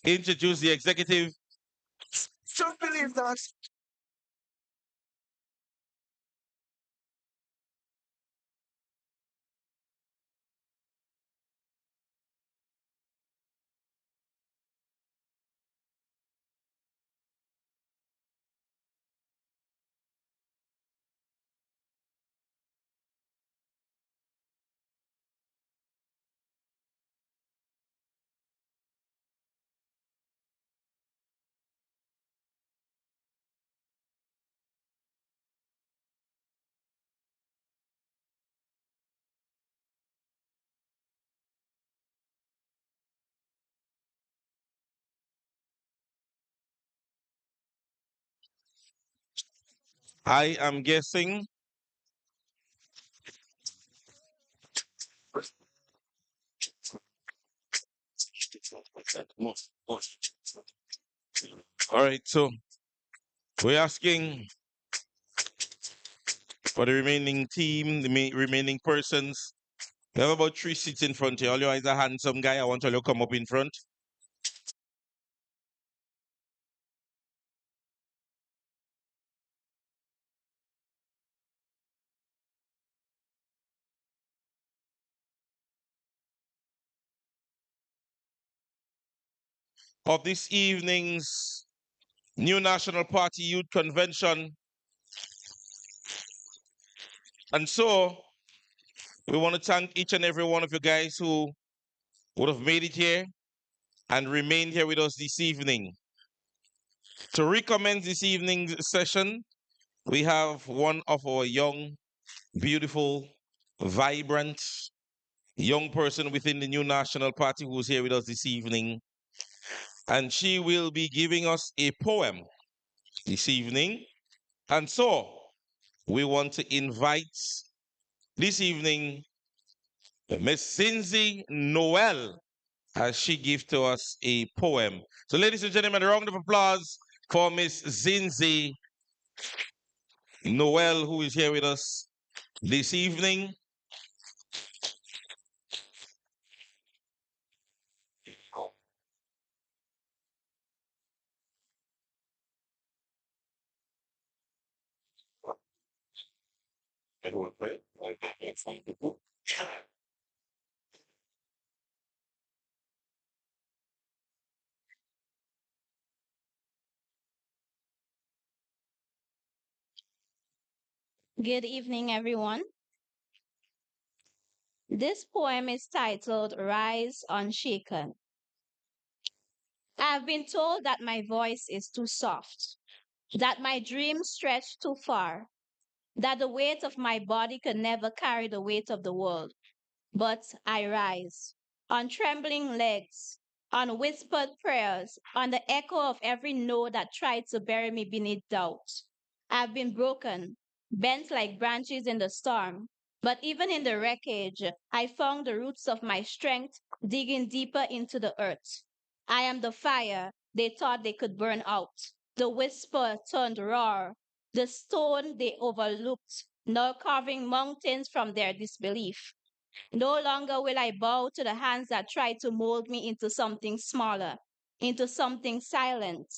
introduce the executive. Just believe that. I am guessing. All right, so we're asking for the remaining team, the remaining persons. We have about 3 seats in front here. All you guys are handsome guy. I want all you to come up in front. Of this evening's New National Party Youth Convention. And so we want to thank each and every one of you guys who would have made it here and remained here with us this evening. To recommend this evening's session, we have one of our young, beautiful, vibrant young person within the New National Party who's here with us this evening. And she will be giving us a poem this evening. And so we want to invite this evening Miss Cindy Noel as she gives to us a poem. So, ladies and gentlemen, a round of applause for Miss Zinzi Noel, who is here with us this evening. Good evening, everyone. This poem is titled Rise Unshaken. I've been told that my voice is too soft, that my dreams stretch too far, that the weight of my body could never carry the weight of the world. But I rise on trembling legs, on whispered prayers, on the echo of every no that tried to bury me beneath doubt. I've been broken, bent like branches in the storm. But even in the wreckage, I found the roots of my strength digging deeper into the earth. I am the fire they thought they could burn out, the whisper turned roar, the stone they overlooked, now carving mountains from their disbelief. No longer will I bow to the hands that try to mold me into something smaller, into something silent.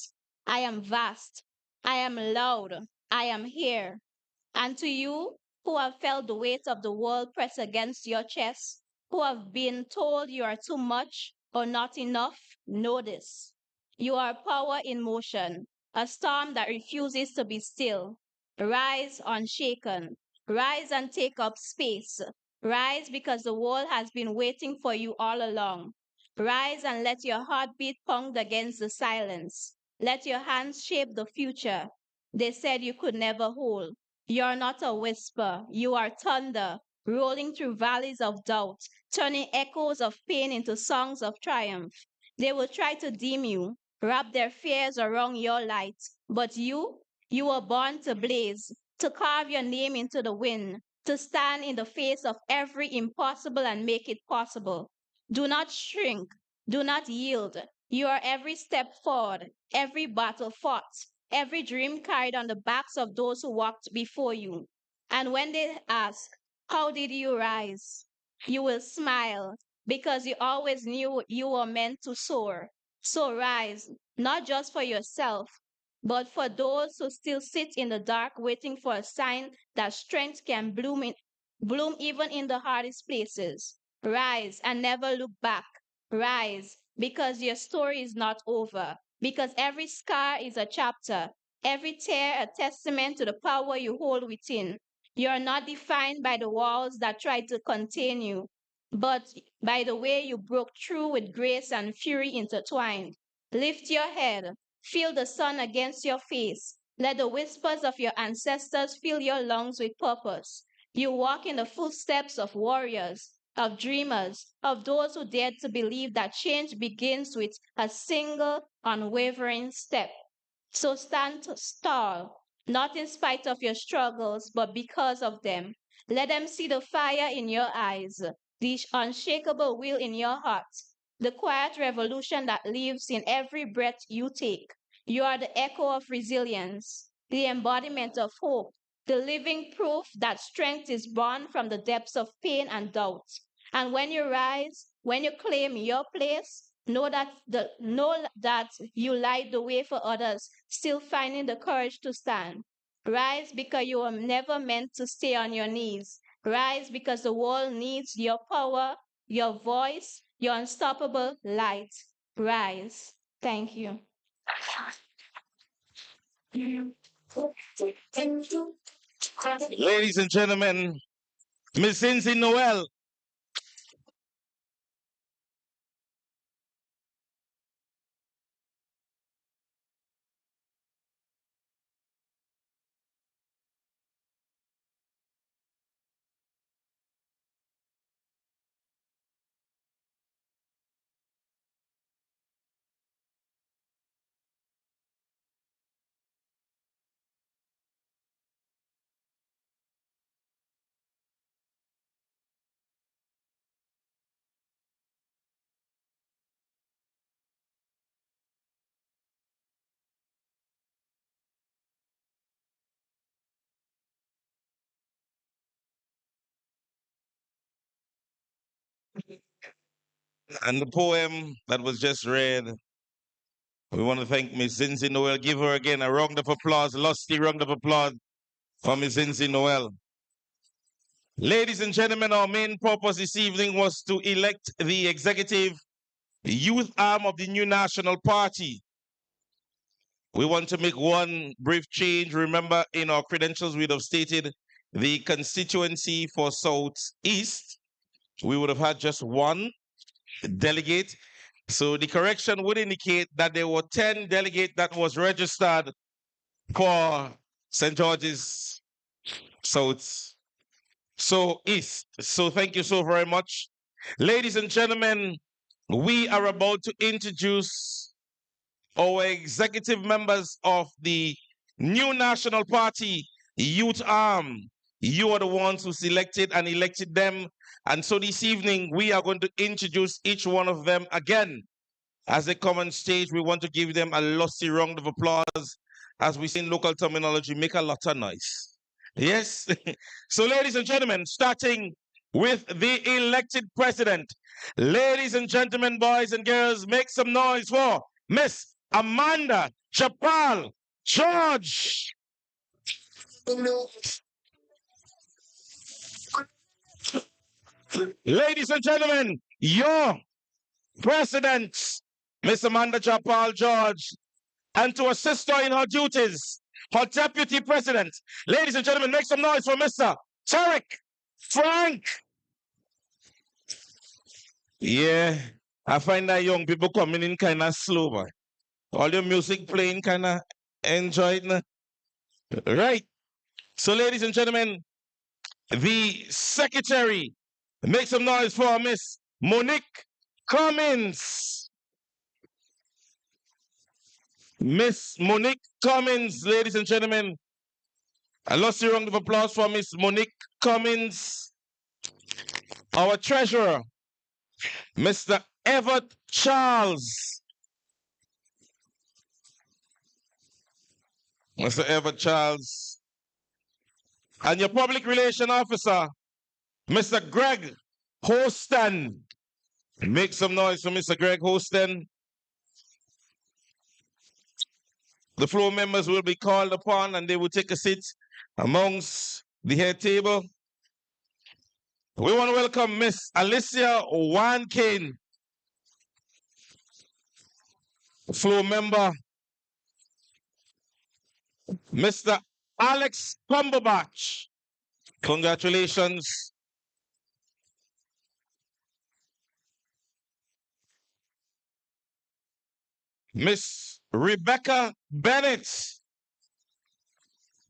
I am vast. I am loud. I am here. And to you who have felt the weight of the world press against your chest, who have been told you are too much or not enough, know this. You are power in motion, a storm that refuses to be still. Rise unshaken. Rise and take up space. Rise because the world has been waiting for you all along. Rise and let your heartbeat pound against the silence. Let your hands shape the future they said you could never hold. You're not a whisper, you are thunder, rolling through valleys of doubt, turning echoes of pain into songs of triumph. They will try to dim you, wrap their fears around your light, but you were born to blaze, to carve your name into the wind, to stand in the face of every impossible and make it possible. Do not shrink, do not yield. You are every step forward, every battle fought, every dream carried on the backs of those who walked before you. And when they ask, how did you rise? You will smile because you always knew you were meant to soar. So rise, not just for yourself, but for those who still sit in the dark waiting for a sign that strength can bloom even in the hardest places. Rise and never look back. Rise because your story is not over. Because every scar is a chapter, every tear a testament to the power you hold within. You are not defined by the walls that try to contain you, but by the way you broke through with grace and fury intertwined. Lift your head, feel the sun against your face. Let the whispers of your ancestors fill your lungs with purpose. You walk in the footsteps of warriors, of dreamers, of those who dared to believe that change begins with a single unwavering step. So stand tall, not in spite of your struggles, but because of them. Let them see the fire in your eyes, the unshakable will in your heart, the quiet revolution that lives in every breath you take. You are the echo of resilience, the embodiment of hope, the living proof that strength is born from the depths of pain and doubt. And when you rise, when you claim your place, know that you light the way for others, still finding the courage to stand. Rise because you were never meant to stay on your knees. Rise because the world needs your power, your voice, your unstoppable light. Rise. Thank you. Ladies and gentlemen, Miss Cincy Noel. And the poem that was just read, we want to thank Miss Cincy Noel. Give her again a round of applause, lusty round of applause for Miss Cincy Noel. Ladies and gentlemen, our main purpose this evening was to elect the executive youth arm of the new national party. We want to make one brief change. Remember, in our credentials, we'd have stated the constituency for Southeast. We would have had just one delegate. So the correction would indicate that there were 10 delegates that was registered for St. George's South. So East. So thank you so very much. Ladies and gentlemen, we are about to introduce our executive members of the new National Party Youth Arm. You are the ones who selected and elected them. And so this evening, we are going to introduce each one of them again. As they come on stage, we want to give them a lusty round of applause. As we say in local terminology, make a lot of noise. Yes? So, ladies and gentlemen, starting with the elected president. Ladies and gentlemen, boys and girls, make some noise for Miss Amanda Chapal George. Ladies and gentlemen, your president, Miss Amanda Chapal George, and to assist her in her duties, her deputy president. Ladies and gentlemen, make some noise for Mr. Tarek Frank. Yeah, I find that young people coming in kind of slow, boy. All your music playing kind of enjoyed. Right. So, ladies and gentlemen, the secretary, make some noise for Miss Monique Cummins. Miss Monique Cummins, ladies and gentlemen. A lusty round of applause for Miss Monique Cummins. Our treasurer, Mr. Everett Charles. Mr. Everett Charles. And your public relation officer, Mr. Greg Hoston. Make some noise for Mr. Greg Hoston. The floor members will be called upon and they will take a seat amongst the head table. We want to welcome Miss Alicia Wankane, floor member. Mr. Alex Cumberbatch, congratulations. Miss Rebecca Bennett,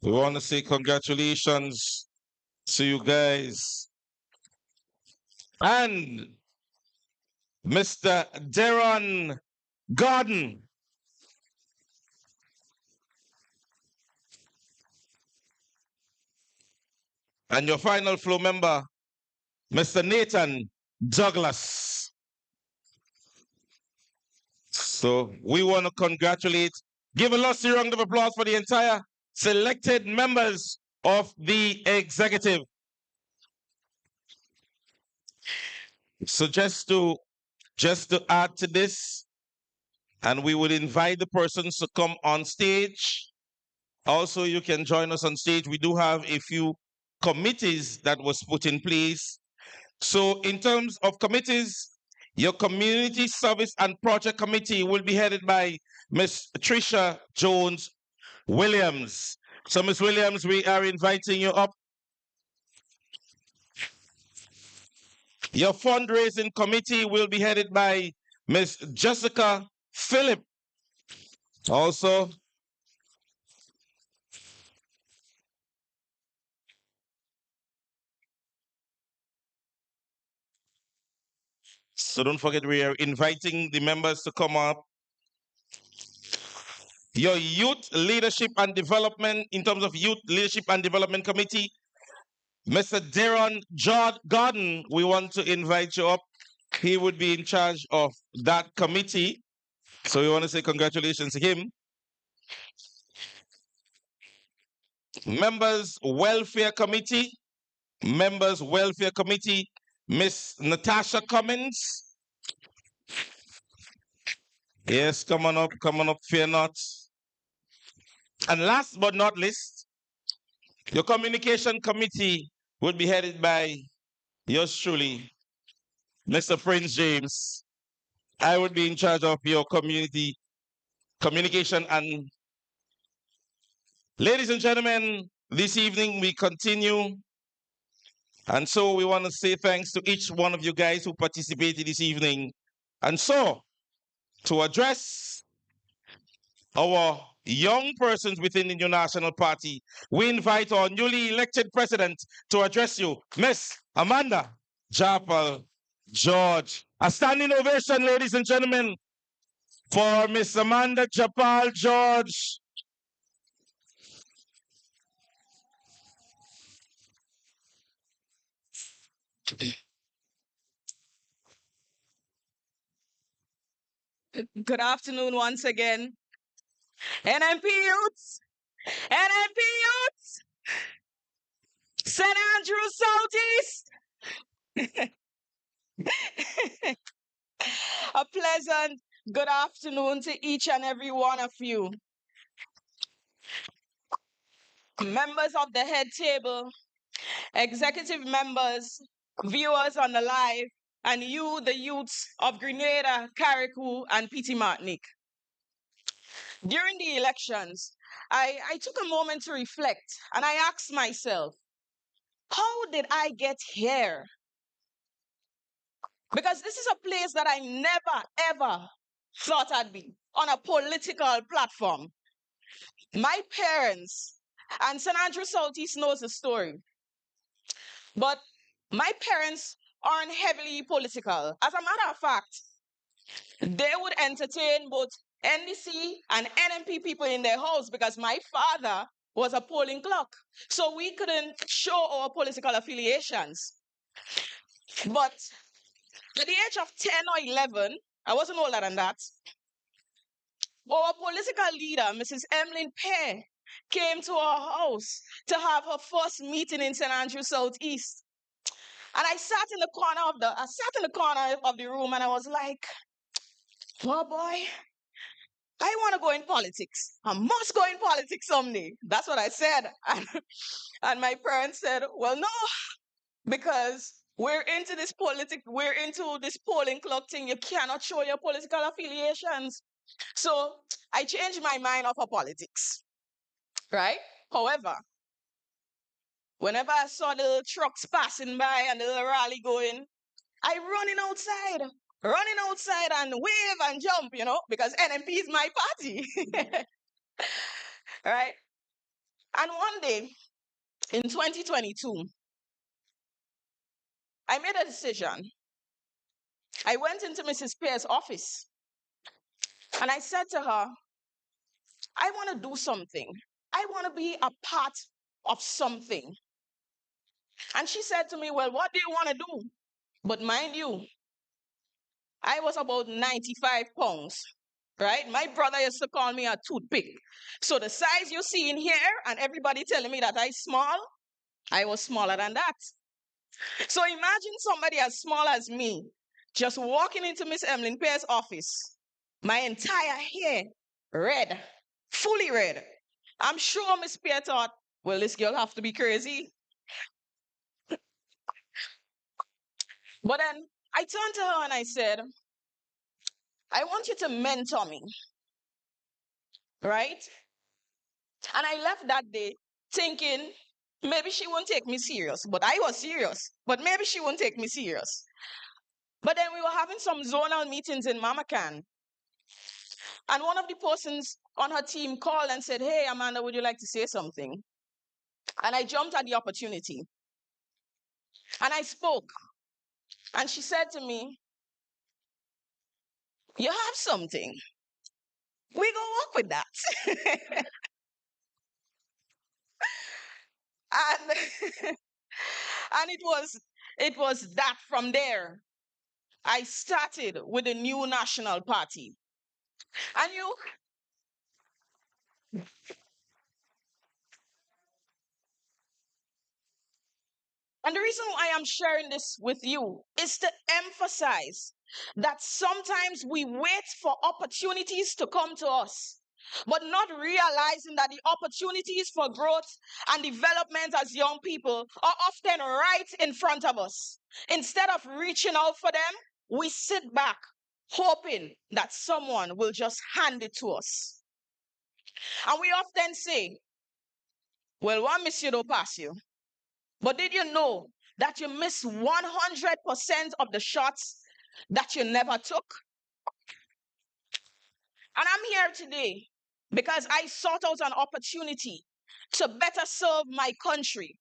we want to say congratulations to you guys. And Mr. Deron Gordon. And your final floor member, Mr. Nathan Douglas. So we want to congratulate, give a lusty round of applause for the entire selected members of the executive. So just to add to this, and we would invite the persons to come on stage. Also, you can join us on stage. We do have a few committees that was put in place. So in terms of committees, your Community Service and Project Committee will be headed by Ms. Tricia Jones Williams. So Ms. Williams, we are inviting you up. Your Fundraising Committee will be headed by Ms. Jessica Phillip. Also, so don't forget, we are inviting the members to come up. Your Youth Leadership and Development, in terms of Youth Leadership and Development Committee, Mr. Deron Gordon, we want to invite you up. He would be in charge of that committee. So we want to say congratulations to him. Members Welfare Committee, Miss Natasha Cummins. Yes, come on up, fear not. And last but not least, your Communication Committee would be headed by yours truly, Mr. Prince James. I would be in charge of your community communication. And ladies and gentlemen, this evening we continue. And so we want to say thanks to each one of you guys who participated this evening. And so, to address our young persons within the New National Party, we invite our newly elected president to address you, Miss Amanda Japal George. A standing ovation, ladies and gentlemen, for Miss Amanda Japal George. Good afternoon once again. NNP Youths! NNP Youths! St. Andrews Southeast! A pleasant good afternoon to each and every one of you. Members of the head table, executive members, viewers on the live, and you, the youths of Grenada, Carriacou, and Petite Martinique. During the elections, I took a moment to reflect and I asked myself, how did I get here? Because this is a place that I never, ever thought I'd be, on a political platform. My parents, and St. Andrews Southeast knows the story, but my parents aren't heavily political. As a matter of fact, they would entertain both NDC and NNP people in their house because my father was a polling clerk. So we couldn't show our political affiliations. But at the age of 10 or 11, I wasn't older than that, our political leader, Mrs. Emmeline Pear, came to our house to have her first meeting in St. Andrews Southeast. And I sat in the corner of the room and I was like, oh boy, I want to go in politics. I must go in politics someday. That's what I said. And my parents said, well, no, because we're into this polling clock thing. You cannot show your political affiliations. So I changed my mind off of politics, right? However, whenever I saw the little trucks passing by and the little rally going, I running outside and wave and jump, because NNP is my party, right? And one day in 2022, I made a decision. I went into Mrs. Pierce's office and I said to her, I want to do something. I want to be a part of something. And she said to me, well, what do you want to do? But mind you, I was about 95 pounds, right? My brother used to call me a toothpick. So the size you see in here and everybody telling me that I'm small, I was smaller than that. So imagine somebody as small as me just walking into Miss Emlyn Pierce's office, my entire hair red, fully red. I'm sure Miss Pierre thought, well, this girl have to be crazy. But then I turned to her and I said, I want you to mentor me, right? And I left that day thinking maybe she won't take me serious. But I was serious. But maybe she won't take me serious. But then we were having some zonal meetings in Mamacan. And one of the persons on her team called and said, hey, Amanda, would you like to say something? And I jumped at the opportunity. And I spoke. And she said to me, you have something. We go work with that. and and it was that from there. I started with the new national party. And the reason why I'm sharing this with you is to emphasize that sometimes we wait for opportunities to come to us, but not realizing that the opportunities for growth and development as young people are often right in front of us. Instead of reaching out for them, we sit back hoping that someone will just hand it to us. And we often say, well, one miss you don't pass you. But did you know that you miss 100% of the shots that you never took? And I'm here today because I sought out an opportunity to better serve my country.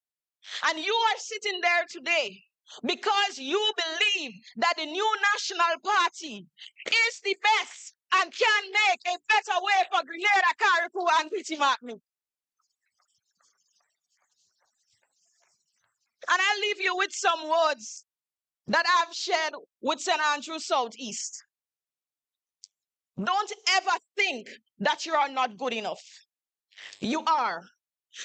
And you are sitting there today because you believe that the new national party is the best and can make a better way for Grenada, Carriacou, and Pitty. And I'll leave you with some words that I've shared with St. Andrew Southeast. Don't ever think that you are not good enough. You are.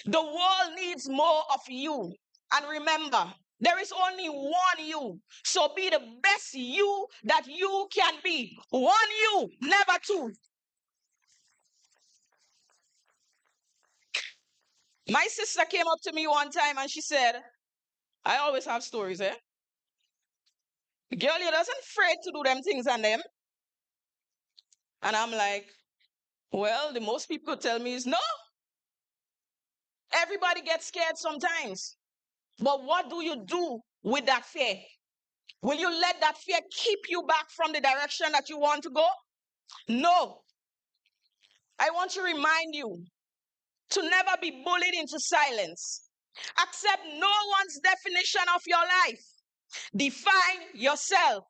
The world needs more of you. And remember, there is only one you. So be the best you that you can be. One you, never two. My sister came up to me one time and she said, I always have stories, eh? Girl, you doesn't afraid to do them things and them. And I'm like, well, the most people tell me is no. Everybody gets scared sometimes. But what do you do with that fear? Will you let that fear keep you back from the direction that you want to go? No. I want to remind you to never be bullied into silence. Accept no one's definition of your life. Define yourself.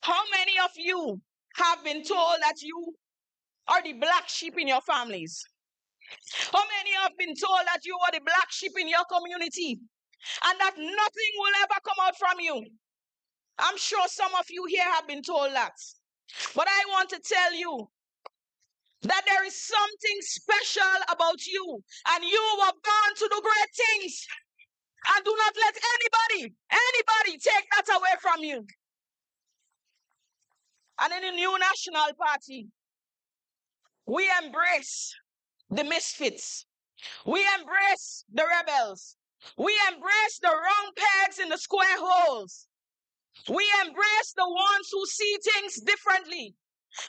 How many of you have been told that you are the black sheep in your families? How many have been told that you are the black sheep in your community and that nothing will ever come out from you? I'm sure some of you here have been told that. But I want to tell you that there is something special about you and you were born to do great things. And do not let anybody take that away from you. And in the new national party, we embrace the misfits. We embrace the rebels. We embrace the wrong pegs in the square holes. We embrace the ones who see things differently.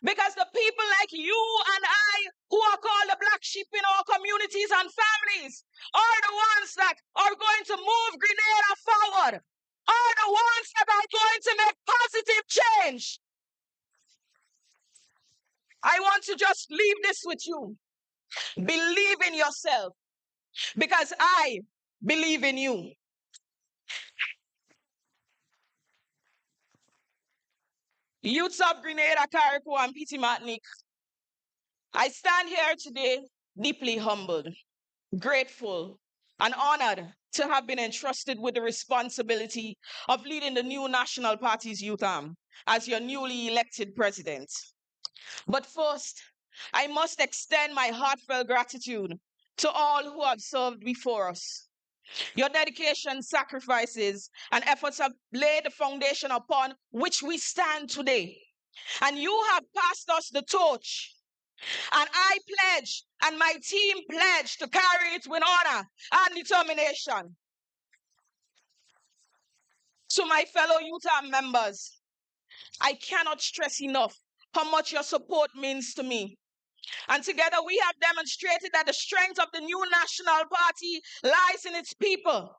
Because the people like you and I, who are called the black sheep in our communities and families, are the ones that are going to move Grenada forward, are the ones that are going to make positive change. I want to just leave this with you. Believe in yourself, because I believe in you. Youths of Grenada, Carriacou, and Petit Martinique, I stand here today deeply humbled, grateful, and honored to have been entrusted with the responsibility of leading the new National Party's youth arm as your newly elected president. But first, I must extend my heartfelt gratitude to all who have served before us. Your dedication, sacrifices, and efforts have laid the foundation upon which we stand today. And you have passed us the torch. And I pledge, and my team pledge to carry it with honor and determination. To my fellow UTAM members, I cannot stress enough how much your support means to me. And together we have demonstrated that the strength of the new national party lies in its people,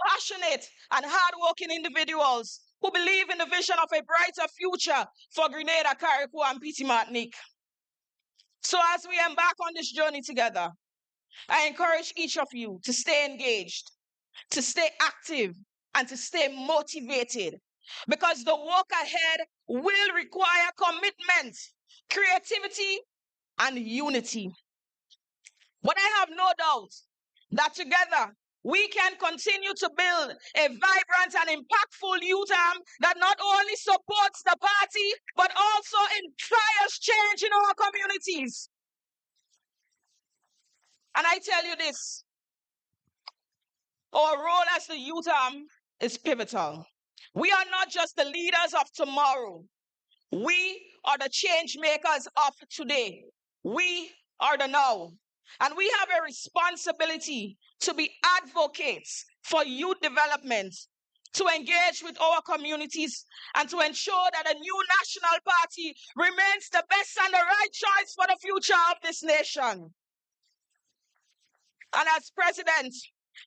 passionate and hardworking individuals who believe in the vision of a brighter future for Grenada, Carriacou, and Petit Martinique. So as we embark on this journey together, I encourage each of you to stay engaged, to stay active, and to stay motivated, because the work ahead will require commitment, creativity, and unity. But I have no doubt that together we can continue to build a vibrant and impactful youth arm that not only supports the party, but also inspires change in our communities. And I tell you this, our role as the youth arm is pivotal. We are not just the leaders of tomorrow. We are the change makers of today. We are the now. And we have a responsibility to be advocates for youth development, to engage with our communities, and to ensure that a new national party remains the best and the right choice for the future of this nation. And as president,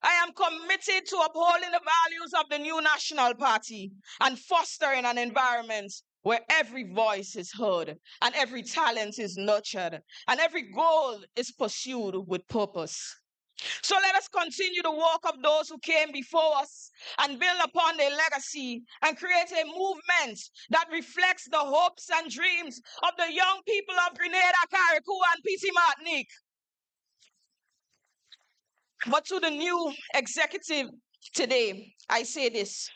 I am committed to upholding the values of the new national party and fostering an environment where every voice is heard and every talent is nurtured and every goal is pursued with purpose. So let us continue the work of those who came before us and build upon their legacy and create a movement that reflects the hopes and dreams of the young people of Grenada, Carriacou, and Petit Martinique. But to the new executive today, I say this: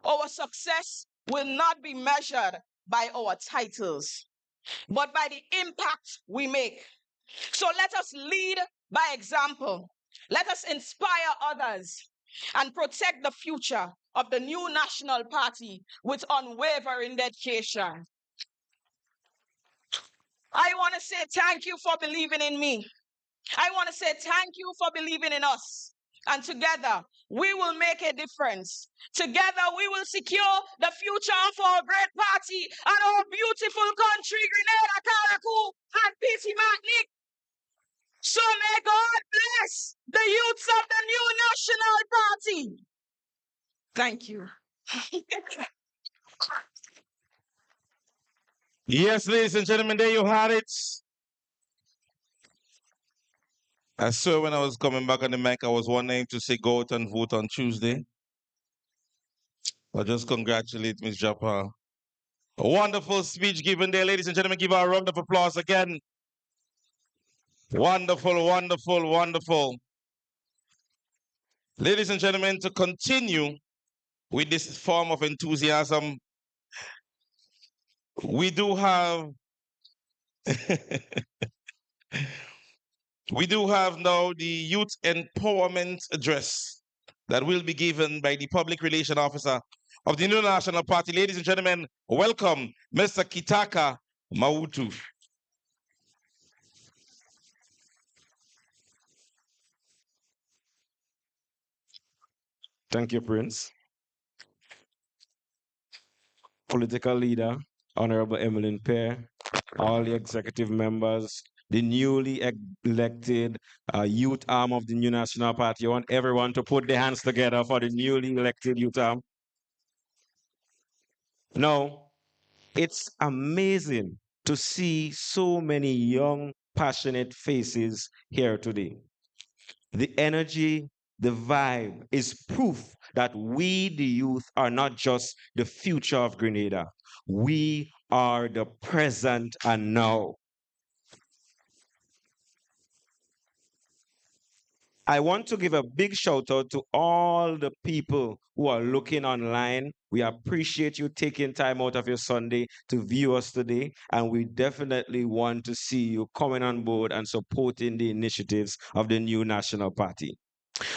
our success will not be measured by our titles, but by the impact we make. So let us lead by example. Let us inspire others and protect the future of the new national party with unwavering dedication. I want to say thank you for believing in me. I want to say thank you for believing in us. And together, we will make a difference. Together, we will secure the future of our great party and our beautiful country, Grenada, Carriacou, and Petit Martinique. So may God bless the youths of the new national party. Thank you. Yes, ladies and gentlemen, there you had it. I swear when I was coming back on the mic, I was wanting to say go out and vote on Tuesday. But just congratulate Ms. Japa. A wonderful speech given there, ladies and gentlemen. Give her a round of applause again. Wonderful, wonderful, wonderful. Ladies and gentlemen, to continue with this form of enthusiasm, we do have we do have now the youth empowerment address that will be given by the public relation officer of the New National Party. Ladies and gentlemen, welcome Mr. Kitaka Mautu. Thank you, Prince. Political leader, Honorable Emmeline Pear, all the executive members, the newly elected youth arm of the New National Party. I want everyone to put their hands together for the newly elected youth arm. Now, it's amazing to see so many young, passionate faces here today. The energy, the vibe is proof that we, the youth, are not just the future of Grenada. We are the present and now. I want to give a big shout out to all the people who are looking online. We appreciate you taking time out of your Sunday to view us today, and we definitely want to see you coming on board and supporting the initiatives of the new National Party.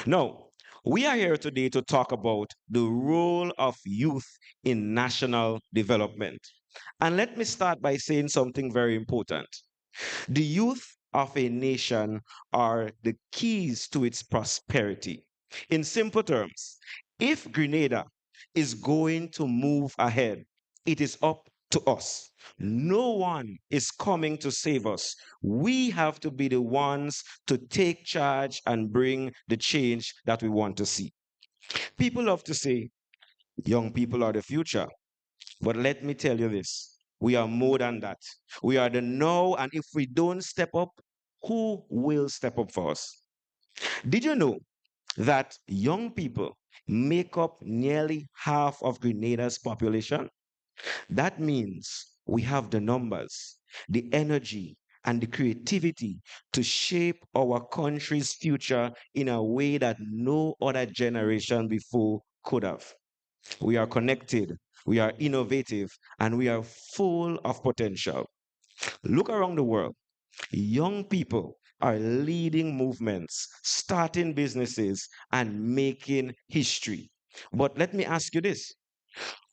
Now, we are here today to talk about the role of youth in national development. And let me start by saying something very important. The youth of a nation are the keys to its prosperity. In simple terms, if Grenada is going to move ahead, it is up to us. No one is coming to save us. We have to be the ones to take charge and bring the change that we want to see. People love to say, young people are the future. But let me tell you this, we are more than that. We are the now, and if we don't step up, who will step up for us? Did you know that young people make up nearly half of Grenada's population? That means we have the numbers, the energy, and the creativity to shape our country's future in a way that no other generation before could have. We are connected, we are innovative, and we are full of potential. Look around the world. Young people are leading movements, starting businesses, and making history. But let me ask you this,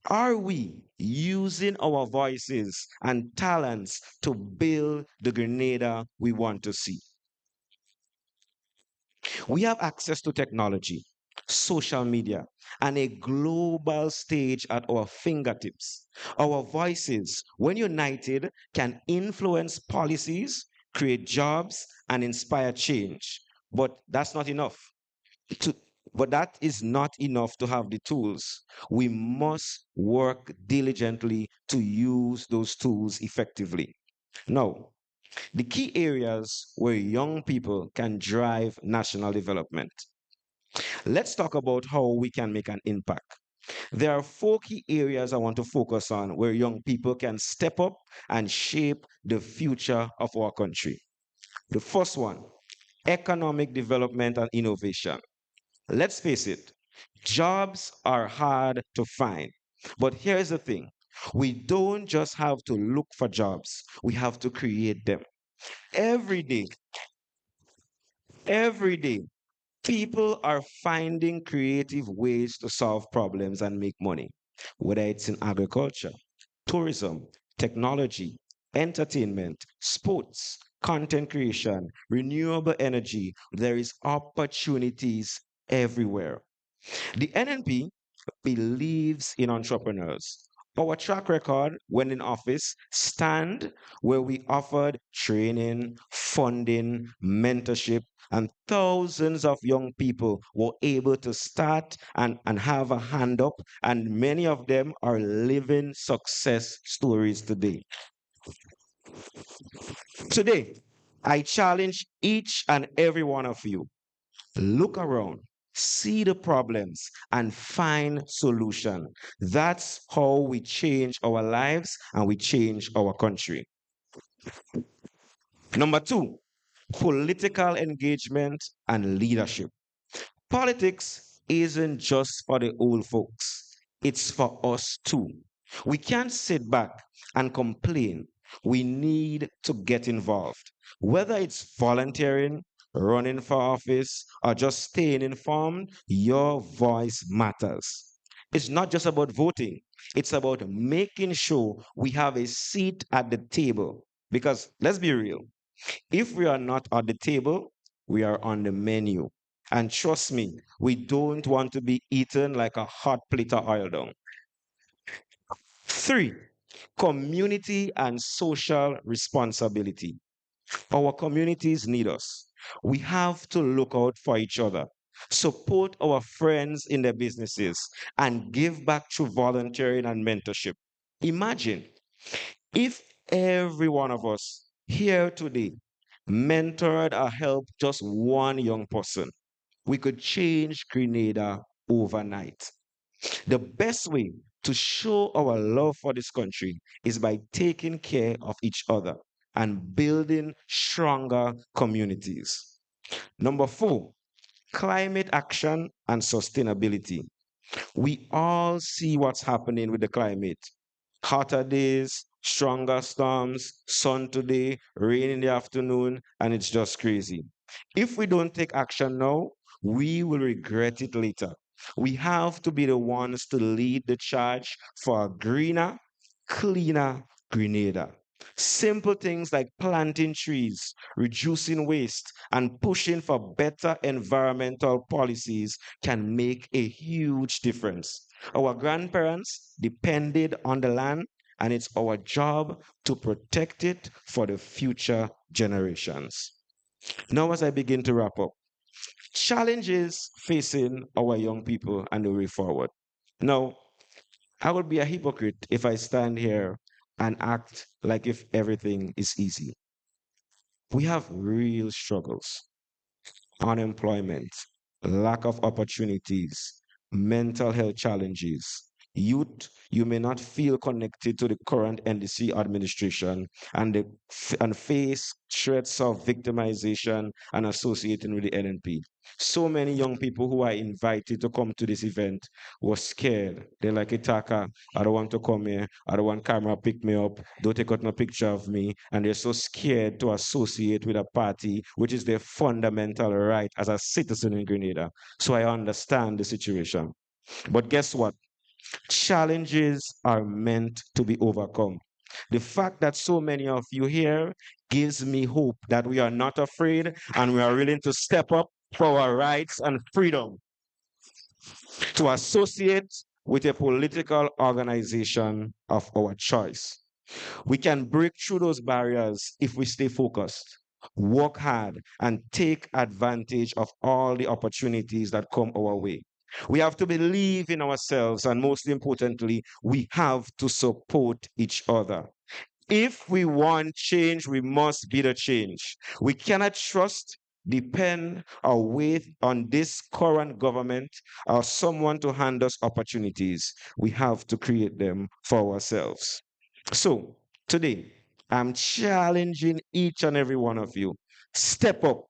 are we using our voices and talents to build the Grenada we want to see? We have access to technology, social media, and a global stage at our fingertips. Our voices, when united, can influence policies, create jobs, and inspire change. But that's not enough. To, but that is not enough to have the tools. We must work diligently to use those tools effectively. Now, the key areas where young people can drive national development. Let's talk about how we can make an impact. There are four key areas I want to focus on where young people can step up and shape the future of our country. The first one, economic development and innovation. Let's face it, jobs are hard to find. But here's the thing, we don't just have to look for jobs, we have to create them. Every day, every day, people are finding creative ways to solve problems and make money, whether it's in agriculture, tourism, technology, entertainment, sports, content creation, renewable energy. There is opportunities everywhere. The NNP believes in entrepreneurs. Our track record when in office stand where we offered training, funding, mentorship, and thousands of young people were able to start and have a hand up, and many of them are living success stories today. Today, I challenge each and every one of you, look around, see the problems, and find solution. That's how we change our lives and we change our country. Number two, political engagement and leadership. Politics isn't just for the old folks, it's for us too. We can't sit back and complain. We need to get involved. Whether it's volunteering, running for office, or just staying informed, your voice matters. It's not just about voting, it's about making sure we have a seat at the table. Because let's be real, if we are not at the table, we are on the menu. And trust me, we don't want to be eaten like a hot plate of oil down. Three, community and social responsibility. Our communities need us. We have to look out for each other, support our friends in their businesses, and give back through volunteering and mentorship. Imagine if every one of us here today mentored or helped just one young person, we could change Grenada overnight. The best way to show our love for this country is by taking care of each other and building stronger communities. Number four, climate action and sustainability. We all see what's happening with the climate. Hotter days, stronger storms, sun today, rain in the afternoon, and it's just crazy. If we don't take action now, we will regret it later. We have to be the ones to lead the charge for a greener, cleaner Grenada. Simple things like planting trees, reducing waste, and pushing for better environmental policies can make a huge difference. Our grandparents depended on the land, and it's our job to protect it for the future generations. Now, as I begin to wrap up, challenges facing our young people and the way forward. Now, I would be a hypocrite if I stand here and act like if everything is easy. We have real struggles: unemployment, lack of opportunities, mental health challenges. Youth, you may not feel connected to the current NDC administration and face threats of victimization and associating with the NNP. So many young people who are invited to come to this event were scared. They're like, Itaka, I don't want to come here. I don't want camera pick me up. Don't take out no picture of me. And they're so scared to associate with a party, which is their fundamental right as a citizen in Grenada. So I understand the situation. But guess what? Challenges are meant to be overcome. The fact that so many of you here gives me hope that we are not afraid and we are willing to step up for our rights and freedom to associate with a political organization of our choice. We can break through those barriers if we stay focused, work hard, and take advantage of all the opportunities that come our way. We have to believe in ourselves, and most importantly, we have to support each other. If we want change, we must be the change. We cannot trust, depend, or wait on this current government or someone to hand us opportunities. We have to create them for ourselves. So today, I'm challenging each and every one of you. Step up,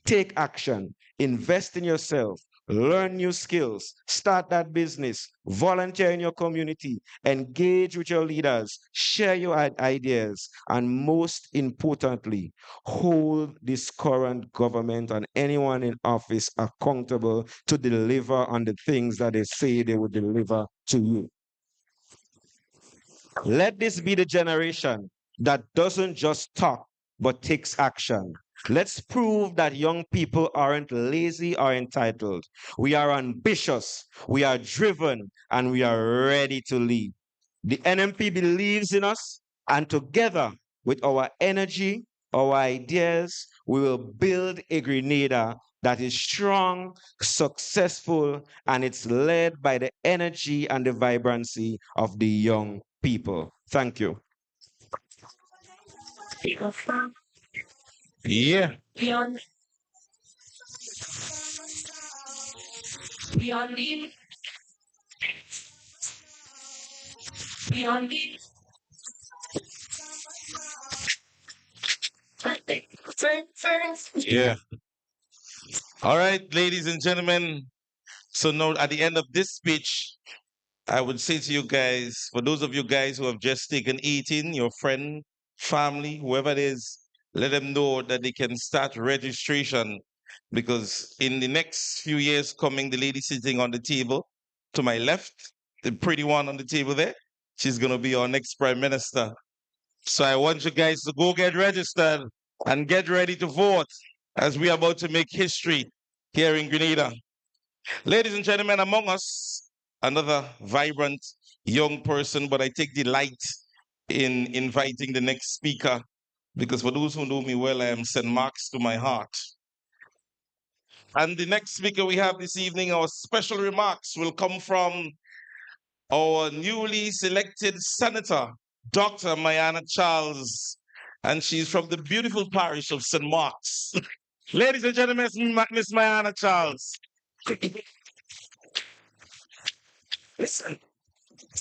take action, invest in yourself, learn new skills, start that business, volunteer in your community, engage with your leaders, share your ideas, and most importantly, hold this current government and anyone in office accountable to deliver on the things that they say they will deliver to you. Let this be the generation that doesn't just talk, but takes action. Let's prove that young people aren't lazy or entitled. We are ambitious, we are driven, and we are ready to lead. The NMP believes in us, and together with our energy, our ideas, we will build a Grenada that is strong, successful, and it's led by the energy and the vibrancy of the young people. Thank you. Yeah. Yeah. All right, ladies and gentlemen. So now at the end of this speech, I would say to you guys, for those of you guys who have just taken 18, your friend, family, whoever it is, let them know that they can start registration because in the next few years coming, the lady sitting on the table to my left, the pretty one on the table there. She's going to be our next prime minister. So I want you guys to go get registered and get ready to vote as we are about to make history here in Grenada. Ladies and gentlemen, among us, another vibrant young person, but I take delight in inviting the next speaker because for those who know me well, I am St. Mark's to my heart. And the next speaker we have this evening, our special remarks will come from our newly selected senator, Dr. Mayana Charles, and she's from the beautiful parish of St. Mark's. Ladies and gentlemen, Miss Mayana Charles. Listen,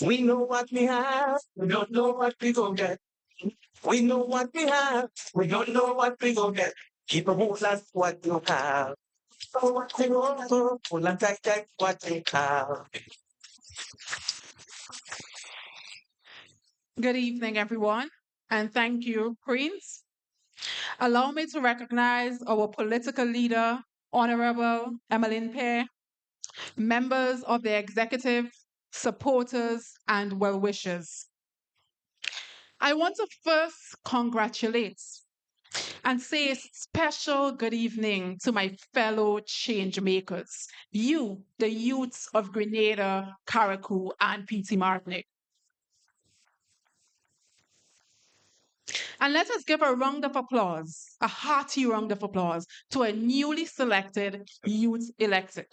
we know what we have, we don't know what we gon' get. We know what we have, we don't know what we gon' get. Keep a hold on what you have. Oh, what you want, pull and take what you have. Good evening, everyone, and thank you, Prince. Allow me to recognize our political leader, Honorable Emmeline Pear, members of the executive, supporters, and well-wishers. I want to first congratulate and say a special good evening to my fellow change makers, you, the youths of Grenada, Carriacou, and PT Martinique. And let us give a round of applause, a hearty round of applause, to a newly selected youth elected.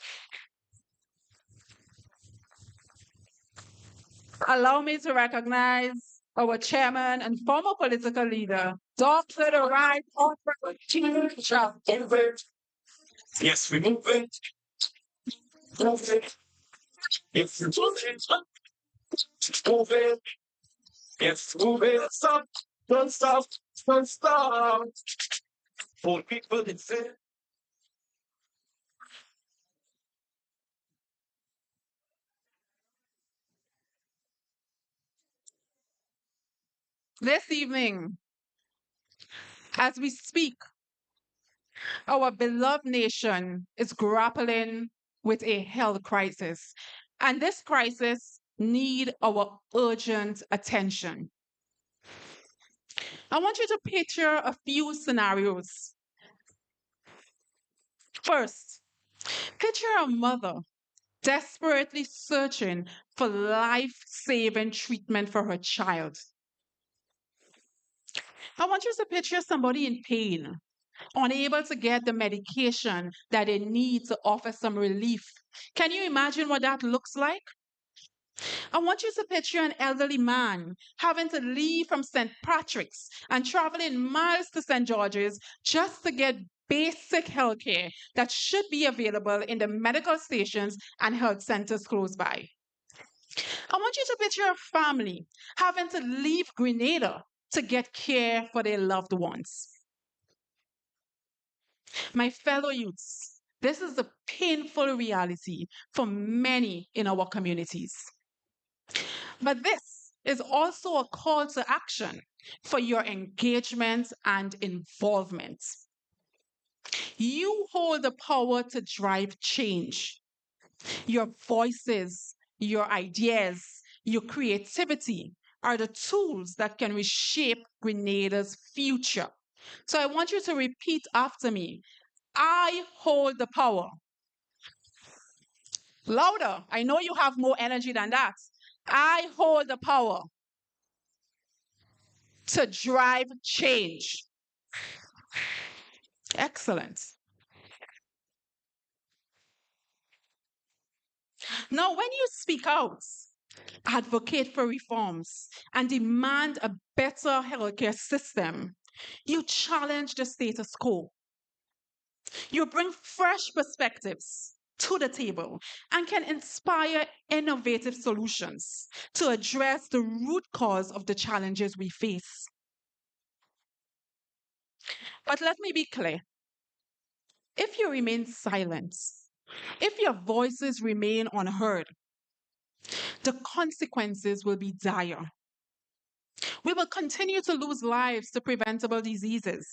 Allow me to recognize our chairman and former political leader, Dr. The Right Honorable Chief. Yes, we move it. Move it. Yes, move it. Move it. Yes, move it. Stop. Don't stop. Don't stop. For people, it's it. This evening, as we speak, our beloved nation is grappling with a health crisis, and this crisis need our urgent attention. I want you to picture a few scenarios. First, picture a mother desperately searching for life-saving treatment for her child. I want you to picture somebody in pain, unable to get the medication that they need to offer some relief. Can you imagine what that looks like? I want you to picture an elderly man having to leave from St. Patrick's and traveling miles to St. George's just to get basic health care that should be available in the medical stations and health centers close by. I want you to picture a family having to leave Grenada to get care for their loved ones. My fellow youths, this is the painful reality for many in our communities. But this is also a call to action for your engagement and involvement. You hold the power to drive change. Your voices, your ideas, your creativity are the tools that can reshape Grenada's future. So I want you to repeat after me. I hold the power. Louder. I know you have more energy than that. I hold the power to drive change. Excellent. Now, when you speak out, advocate for reforms, and demand a better healthcare system, you challenge the status quo. You bring fresh perspectives to the table and can inspire innovative solutions to address the root cause of the challenges we face. But let me be clear. If you remain silent, if your voices remain unheard, the consequences will be dire. We will continue to lose lives to preventable diseases.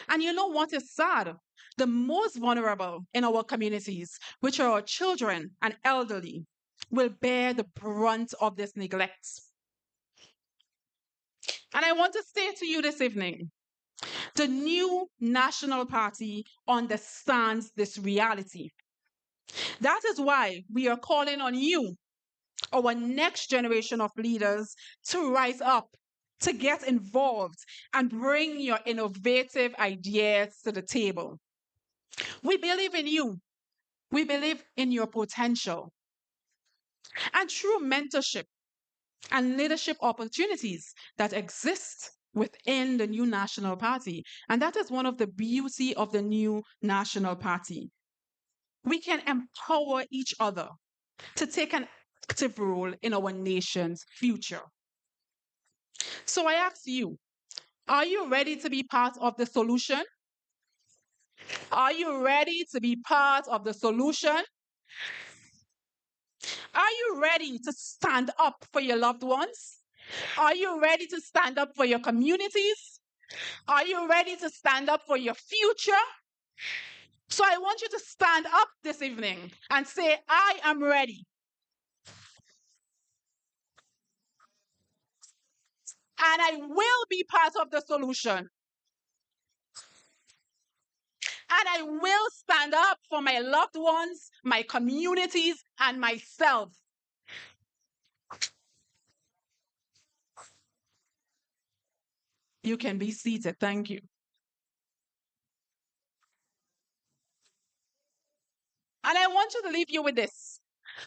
And you know what is sad? The most vulnerable in our communities, which are our children and elderly, will bear the brunt of this neglect. And I want to say to you this evening, the new National Party understands this reality. That is why we are calling on you, our next generation of leaders, to rise up, to get involved, and bring your innovative ideas to the table. We believe in you. We believe in your potential. And through mentorship and leadership opportunities that exist within the new National Party. And that is one of the beauty of the new National Party. We can empower each other to take an active role in our nation's future. So I ask you, are you ready to be part of the solution? Are you ready to be part of the solution? Are you ready to stand up for your loved ones? Are you ready to stand up for your communities? Are you ready to stand up for your future? So I want you to stand up this evening and say, I am ready. And I will be part of the solution. And I will stand up for my loved ones, my communities, and myself. You can be seated. Thank you. And I want you to leave you with this.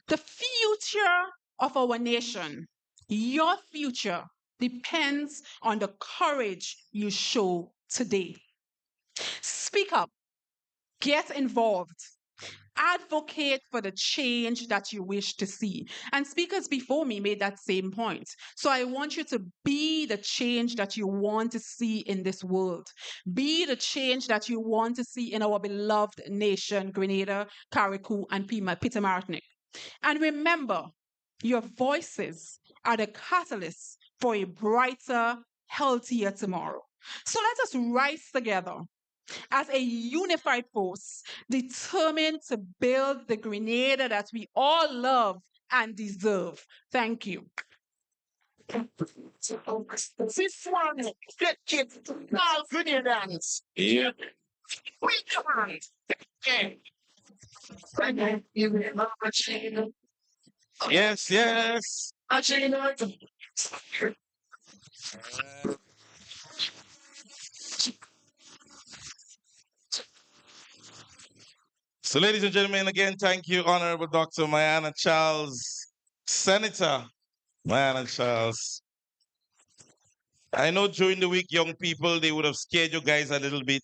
The future of our nation, your future, depends on the courage you show today. Speak up, get involved, advocate for the change that you wish to see. And speakers before me made that same point. So I want you to be the change that you want to see in this world. Be the change that you want to see in our beloved nation, Grenada, Carriacou, and Peter Martinic. And remember, your voices are the catalyst for a brighter, healthier tomorrow. So let us rise together as a unified force, determined to build the Grenada that we all love and deserve. Thank you. This one, get kids, all Grenadans. Yeah. We can't. Yes, yes. So, ladies and gentlemen, again, thank you, Honorable Dr. Mayana Charles, Senator Mayana Charles. I know during the week, young people, they would have scared you guys a little bit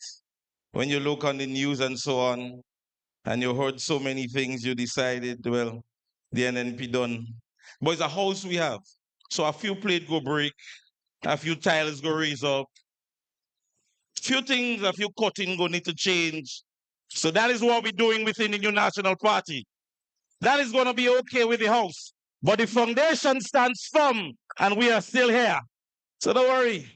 when you look on the news and so on, and you heard so many things, you decided, well, the NNP done. But it's a house we have. So a few plate go break, a few tiles go raise up, few things, a few cutting go need to change. So that is what we're doing within the new National Party. That is going to be okay with the house. But the foundation stands firm, and we are still here. So don't worry.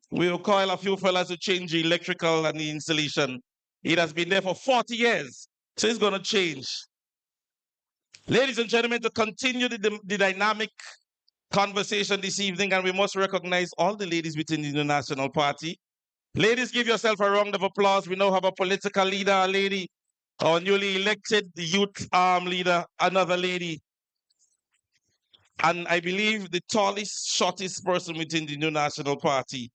We'll call a few fellas to change the electrical and the installation. It has been there for 40 years. So it's going to change. Ladies and gentlemen, to continue the dynamic conversation this evening, and we must recognize all the ladies within the National Party. Ladies, give yourself a round of applause. We now have a political leader, a lady, our newly elected youth leader, another lady. And I believe the tallest, shortest person within the new National Party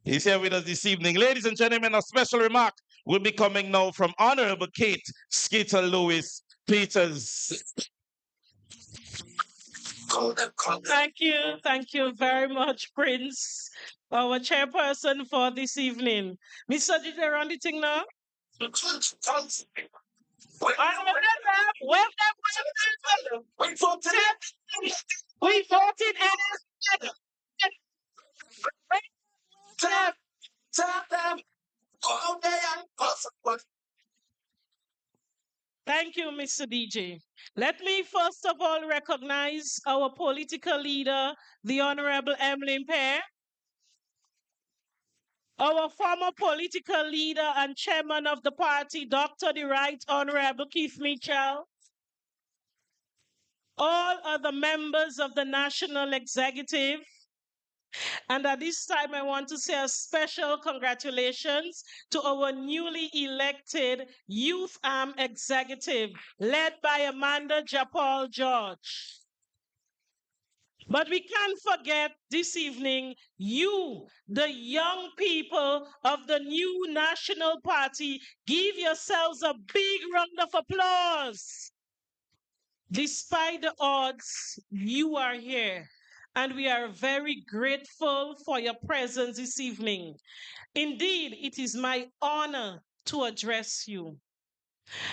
is here with us this evening. Ladies and gentlemen, a special remark will be coming now from Honorable Kate Skeeter Lewis Peters. Thank you very much, Prince, our chairperson for this evening. Mr. Did they run the thing now? Wave them. We voted and tap them. Thank you, Mr. DJ. Let me first of all recognize our political leader, the Honorable Emmeline Pear, our former political leader and chairman of the party, Dr. the Right Honorable Keith Mitchell, all other members of the National Executive. And at this time, I want to say a special congratulations to our newly elected Youth Arm Executive, led by Amanda Japal George. But we can't forget this evening, you, the young people of the new National Party, give yourselves a big round of applause. Despite the odds, you are here. And we are very grateful for your presence this evening. Indeed, it is my honor to address you.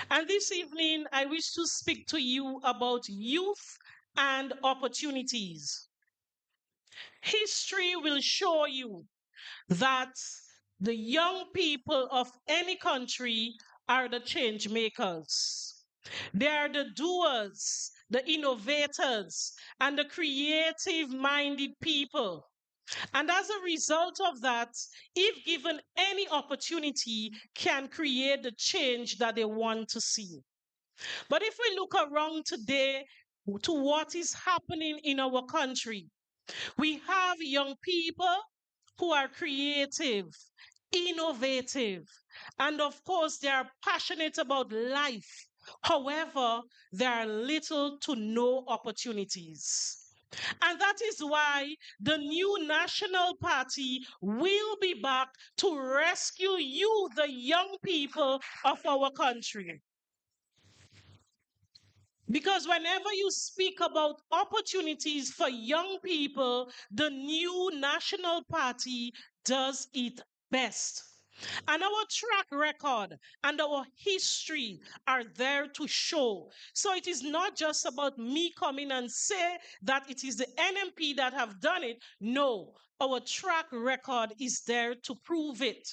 And this evening, I wish to speak to you about youth and opportunities. History will show you that the young people of any country are the change makers. They are the doers, the innovators, and the creative minded people. And as a result of that, if given any opportunity, can create the change that they want to see. But if we look around today to what is happening in our country, we have young people who are creative, innovative, and of course, they are passionate about life. However, there are little to no opportunities. And that is why the new National Party will be back to rescue you, the young people of our country. Because whenever you speak about opportunities for young people, the new National Party does it best. And our track record and our history are there to show. So it is not just about me coming and say that it is the NNP that have done it. No, our track record is there to prove it.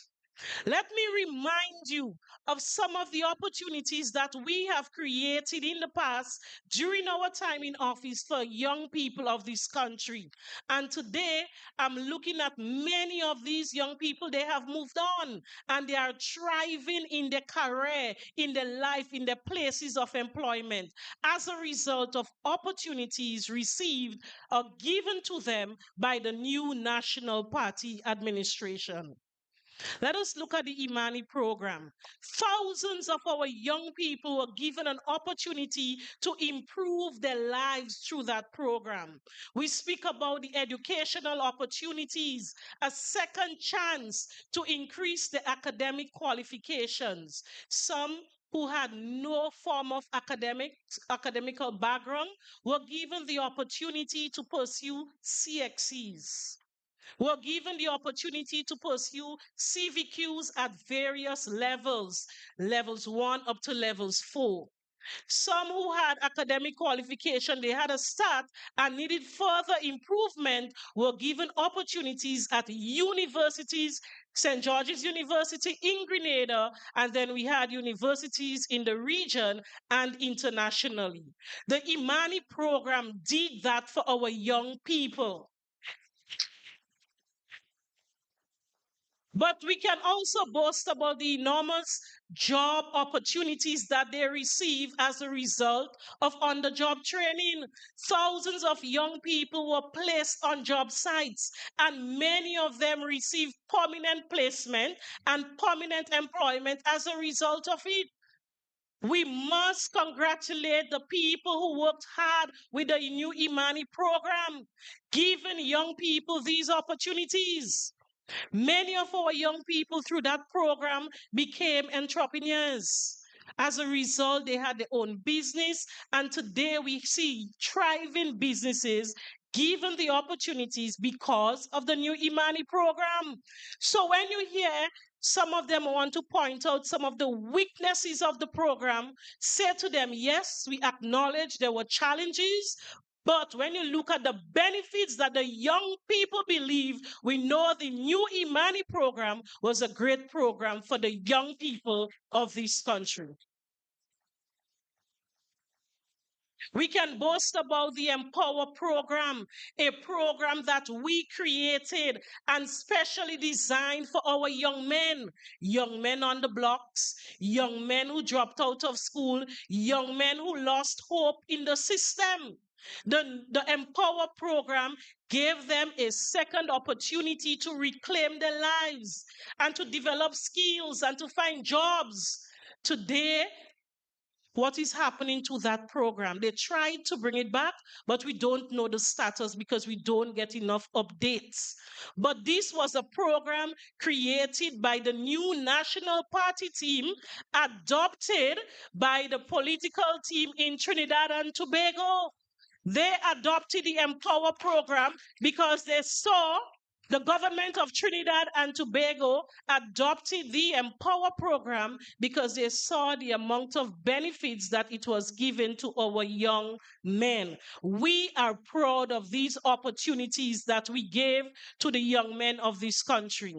Let me remind you of some of the opportunities that we have created in the past during our time in office for young people of this country. And today, I'm looking at many of these young people, they have moved on and they are thriving in their career, in their life, in their places of employment as a result of opportunities received or given to them by the new National Party administration. Let us look at the Imani program. Thousands of our young people were given an opportunity to improve their lives through that program. We speak about the educational opportunities, a second chance to increase the academic qualifications. Some who had no form of academical background were given the opportunity to pursue CXCs, were given the opportunity to pursue CVQs at various levels, levels 1 up to levels 4. Some who had academic qualification, they had a start and needed further improvement, were given opportunities at universities, St. George's University in Grenada, and then we had universities in the region and internationally. The Imani program did that for our young people. But we can also boast about the enormous job opportunities that they receive as a result of on the job training. Thousands of young people were placed on job sites, and many of them received permanent placement and permanent employment as a result of it. We must congratulate the people who worked hard with the new Imani program, giving young people these opportunities. Many of our young people through that program became entrepreneurs. As a result, they had their own business, and today we see thriving businesses given the opportunities because of the new Imani program. So when you hear some of them want to point out some of the weaknesses of the program, say to them, yes, we acknowledge there were challenges, but when you look at the benefits that the young people believe, we know the new Imani program was a great program for the young people of this country. We can boast about the Empower program, a program that we created and specially designed for our young men on the blocks, young men who dropped out of school, young men who lost hope in the system. The Empower program gave them a second opportunity to reclaim their lives and to develop skills and to find jobs. Today, what is happening to that program? They tried to bring it back, but we don't know the status because we don't get enough updates. But this was a program created by the new National Party team, adopted by the political team in Trinidad and Tobago. They adopted the Empower program because they saw the government of Trinidad and Tobago adopted the Empower program because they saw the amount of benefits that it was given to our young men. We are proud of these opportunities that we gave to the young men of this country.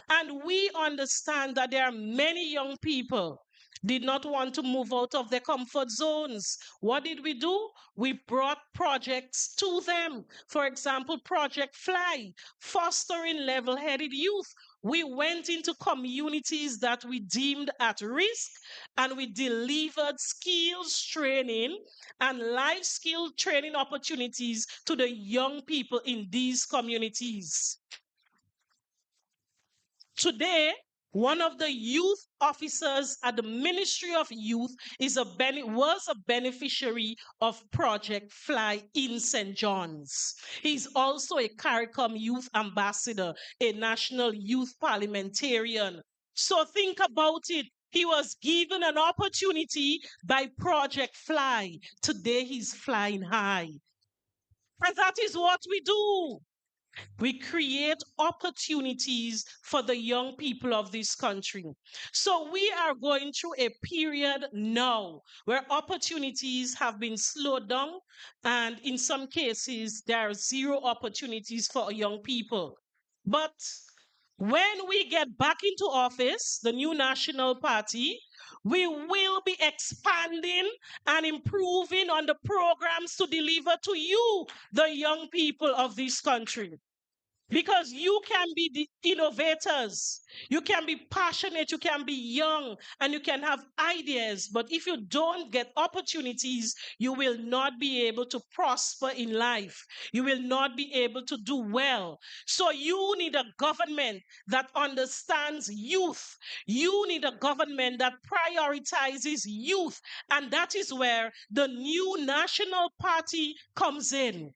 And we understand that there are many young people did not want to move out of their comfort zones. What did we do? We brought projects to them. For example, Project Fly, fostering level-headed youth. We went into communities that we deemed at risk and we delivered skills training and life skill training opportunities to the young people in these communities. Today, one of the youth officers at the Ministry of Youth was a beneficiary of Project Fly in St. John's. He's also a CARICOM youth ambassador, a national youth parliamentarian. So think about it. He was given an opportunity by Project Fly. Today he's flying high. And that is what we do. We create opportunities for the young people of this country. So we are going through a period now where opportunities have been slowed down, and in some cases, there are zero opportunities for young people. But when we get back into office, the new National Party, we will be expanding and improving on the programs to deliver to you, the young people of this country. Because you can be the innovators, you can be passionate, you can be young, and you can have ideas. But if you don't get opportunities, you will not be able to prosper in life. You will not be able to do well. So you need a government that understands youth. You need a government that prioritizes youth. And that is where the new National Party comes in,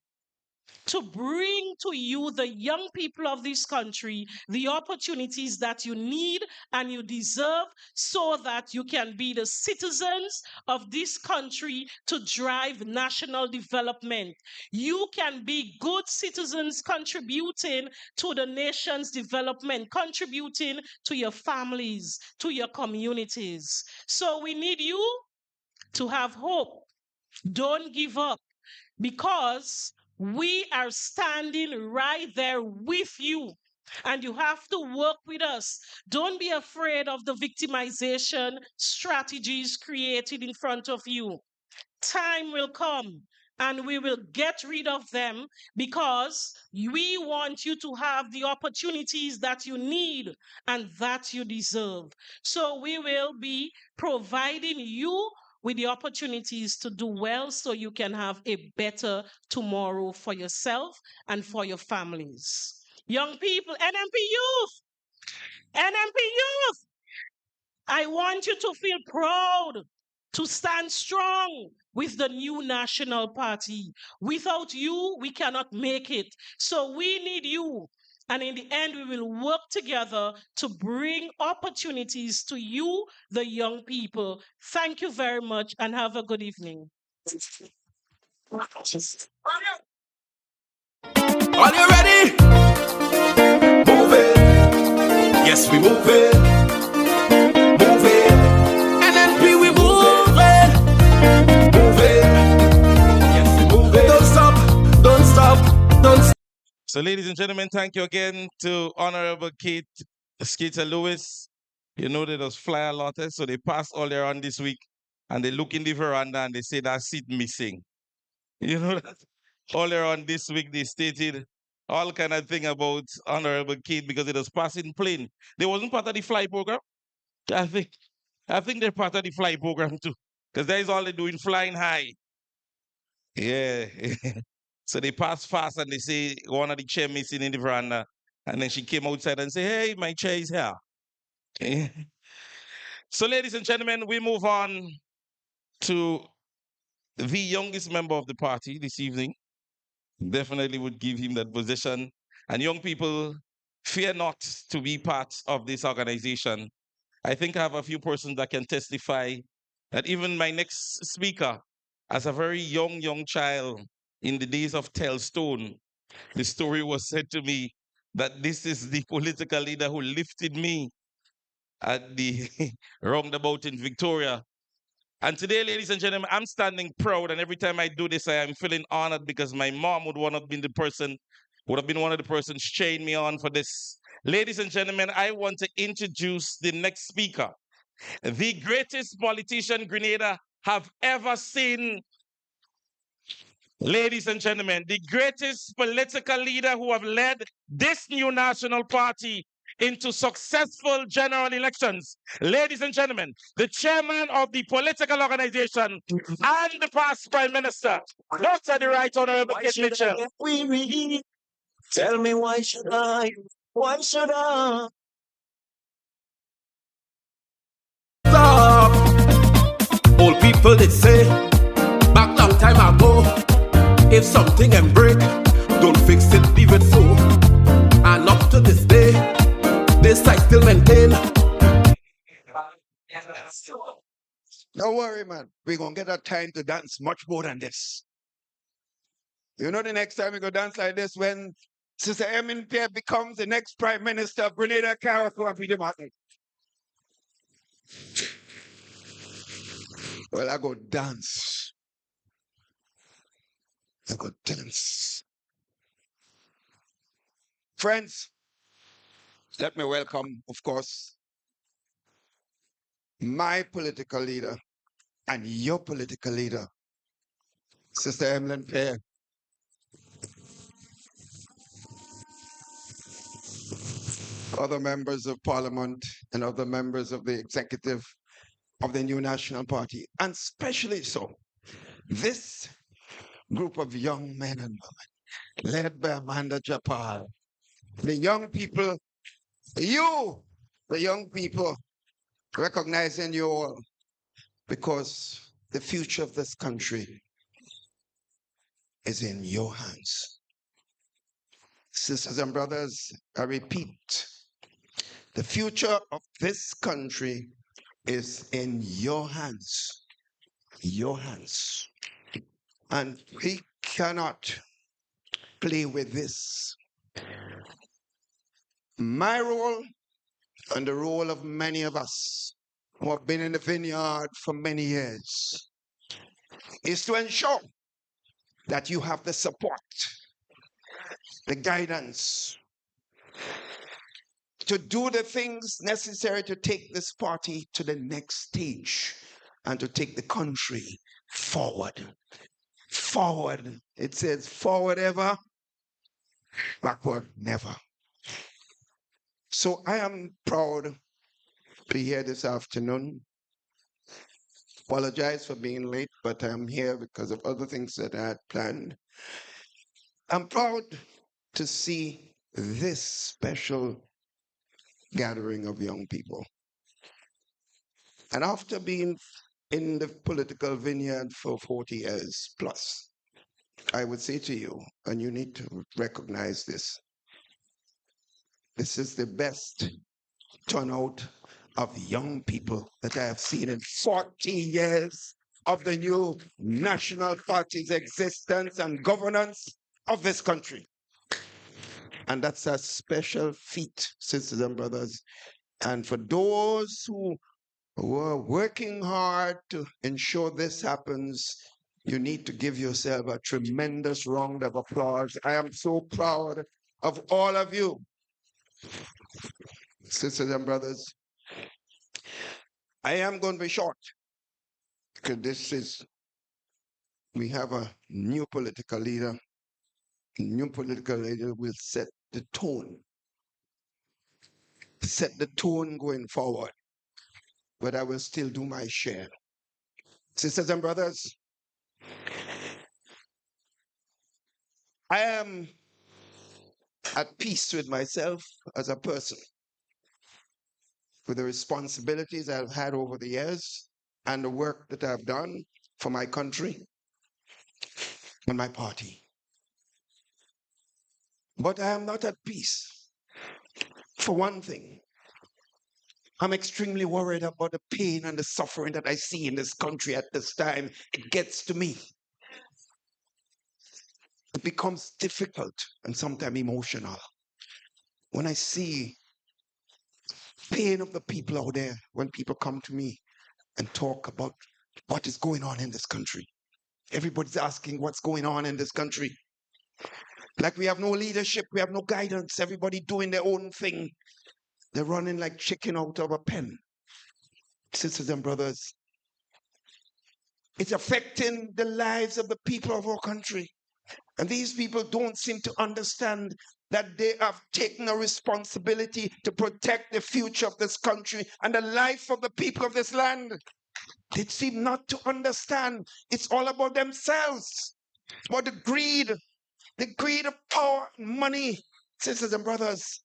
to bring to you, the young people of this country, the opportunities that you need and you deserve so that you can be the citizens of this country to drive national development. You can be good citizens contributing to the nation's development, contributing to your families, to your communities. So we need you to have hope. Don't give up, because we are standing right there with you. And you have to work with us. Don't be afraid of the victimization strategies created in front of you. Time will come and we will get rid of them, because we want you to have the opportunities that you need and that you deserve. So we will be providing you with the opportunities to do well so you can have a better tomorrow for yourself and for your families. Young people, NNP Youth, NNP Youth, I want you to feel proud, to stand strong with the new National Party. Without you, we cannot make it. So we need you. And in the end, we will work together to bring opportunities to you, the young people. Thank you very much and have a good evening. Are you ready? Move it. Yes, we move it. Move it. NNP, we move it. Move it. Yes, we move it. Don't stop. Don't stop. Don't stop. So, ladies and gentlemen, thank you again to Honorable Kate Skeeter Lewis. You know they just fly a lot, so they passed all their on this week. and they look in the veranda and they say that seat missing. You know that earlier on this week they stated all kind of thing about Honorable Kate because it was passing plane. They wasn't part of the fly program. I think I think they're part of the fly program too. Because that is all they're doing, flying high. Yeah. So they pass fast and they say one of the chair missing in the veranda. And then she came outside and said, hey, my chair is here. So, ladies and gentlemen, we move on to the youngest member of the party this evening. Definitely would give him that position. And young people, fear not to be part of this organization. I think I have a few persons that can testify that even my next speaker, as a very young child in the days of Tellstone, the story was said to me that this is the political leader who lifted me at the roundabout in Victoria. And today, ladies and gentlemen, I'm standing proud, and every time I do this, I am feeling honored because my mom would have been one of the persons cheering me on for this. Ladies and gentlemen, I want to introduce the next speaker, the greatest politician Grenada have ever seen. Ladies and gentlemen, the greatest political leader who have led this new national party into successful general elections. Ladies and gentlemen, the chairman of the political organization and the past prime minister, Dr. the Right Honorable Kit Mitchell. Tell me why should I? Why should I? Old people did say back long time ago, if something can break, don't fix it, leave it so. And up to this day, this I still maintain. Don't worry, man. We're going to get a time to dance much more than this. You know the next time we go dance like this when Sister NNP becomes the next Prime Minister of Grenada, Carriacou, and Peter Martin. Well, I go dance. I go dance. Friends, let me welcome, of course, my political leader and your political leader, Sister Emlyn Fair. Other members of Parliament and other members of the executive of the new National Party, and especially so, this group of young men and women, led by Amanda Japal, the young people, you, the young people, recognizing you all, because the future of this country is in your hands. Sisters and brothers, I repeat, the future of this country is in your hands. Your hands. And we cannot play with this. My role and the role of many of us who have been in the vineyard for many years is to ensure that you have the support, the guidance, to do the things necessary to take this party to the next stage and to take the country forward. Forward. It says forward ever, backward never. So I am proud to be here this afternoon. Apologize for being late, but I'm here because of other things that I had planned. I'm proud to see this special gathering of young people. And after being in the political vineyard for 40 years plus, I would say to you, and you need to recognize this, this is the best turnout of young people that I have seen in 40 years of the new National Party's existence and governance of this country. And that's a special feat, sisters and brothers. And for those who are working hard to ensure this happens, you need to give yourself a tremendous round of applause. I am so proud of all of you, sisters and brothers. I am going to be short Because we have a new political leader. New political leader will set the tone going forward. But I will still do my share. Sisters and brothers, I am at peace with myself as a person, with the responsibilities I've had over the years and the work that I've done for my country and my party. But I am not at peace. For one thing, I'm extremely worried about the pain and the suffering that I see in this country at this time. It gets to me. It becomes difficult and sometimes emotional when I see pain of the people out there, when people come to me and talk about what is going on in this country. Everybody's asking what's going on in this country. Like we have no leadership, we have no guidance, everybody doing their own thing. They're running like chicken out of a pen. Sisters and brothers, it's affecting the lives of the people of our country. And these people don't seem to understand that they have taken a responsibility to protect the future of this country and the life of the people of this land. They seem not to understand. It's all about themselves, about the greed of power and money. Sisters and brothers,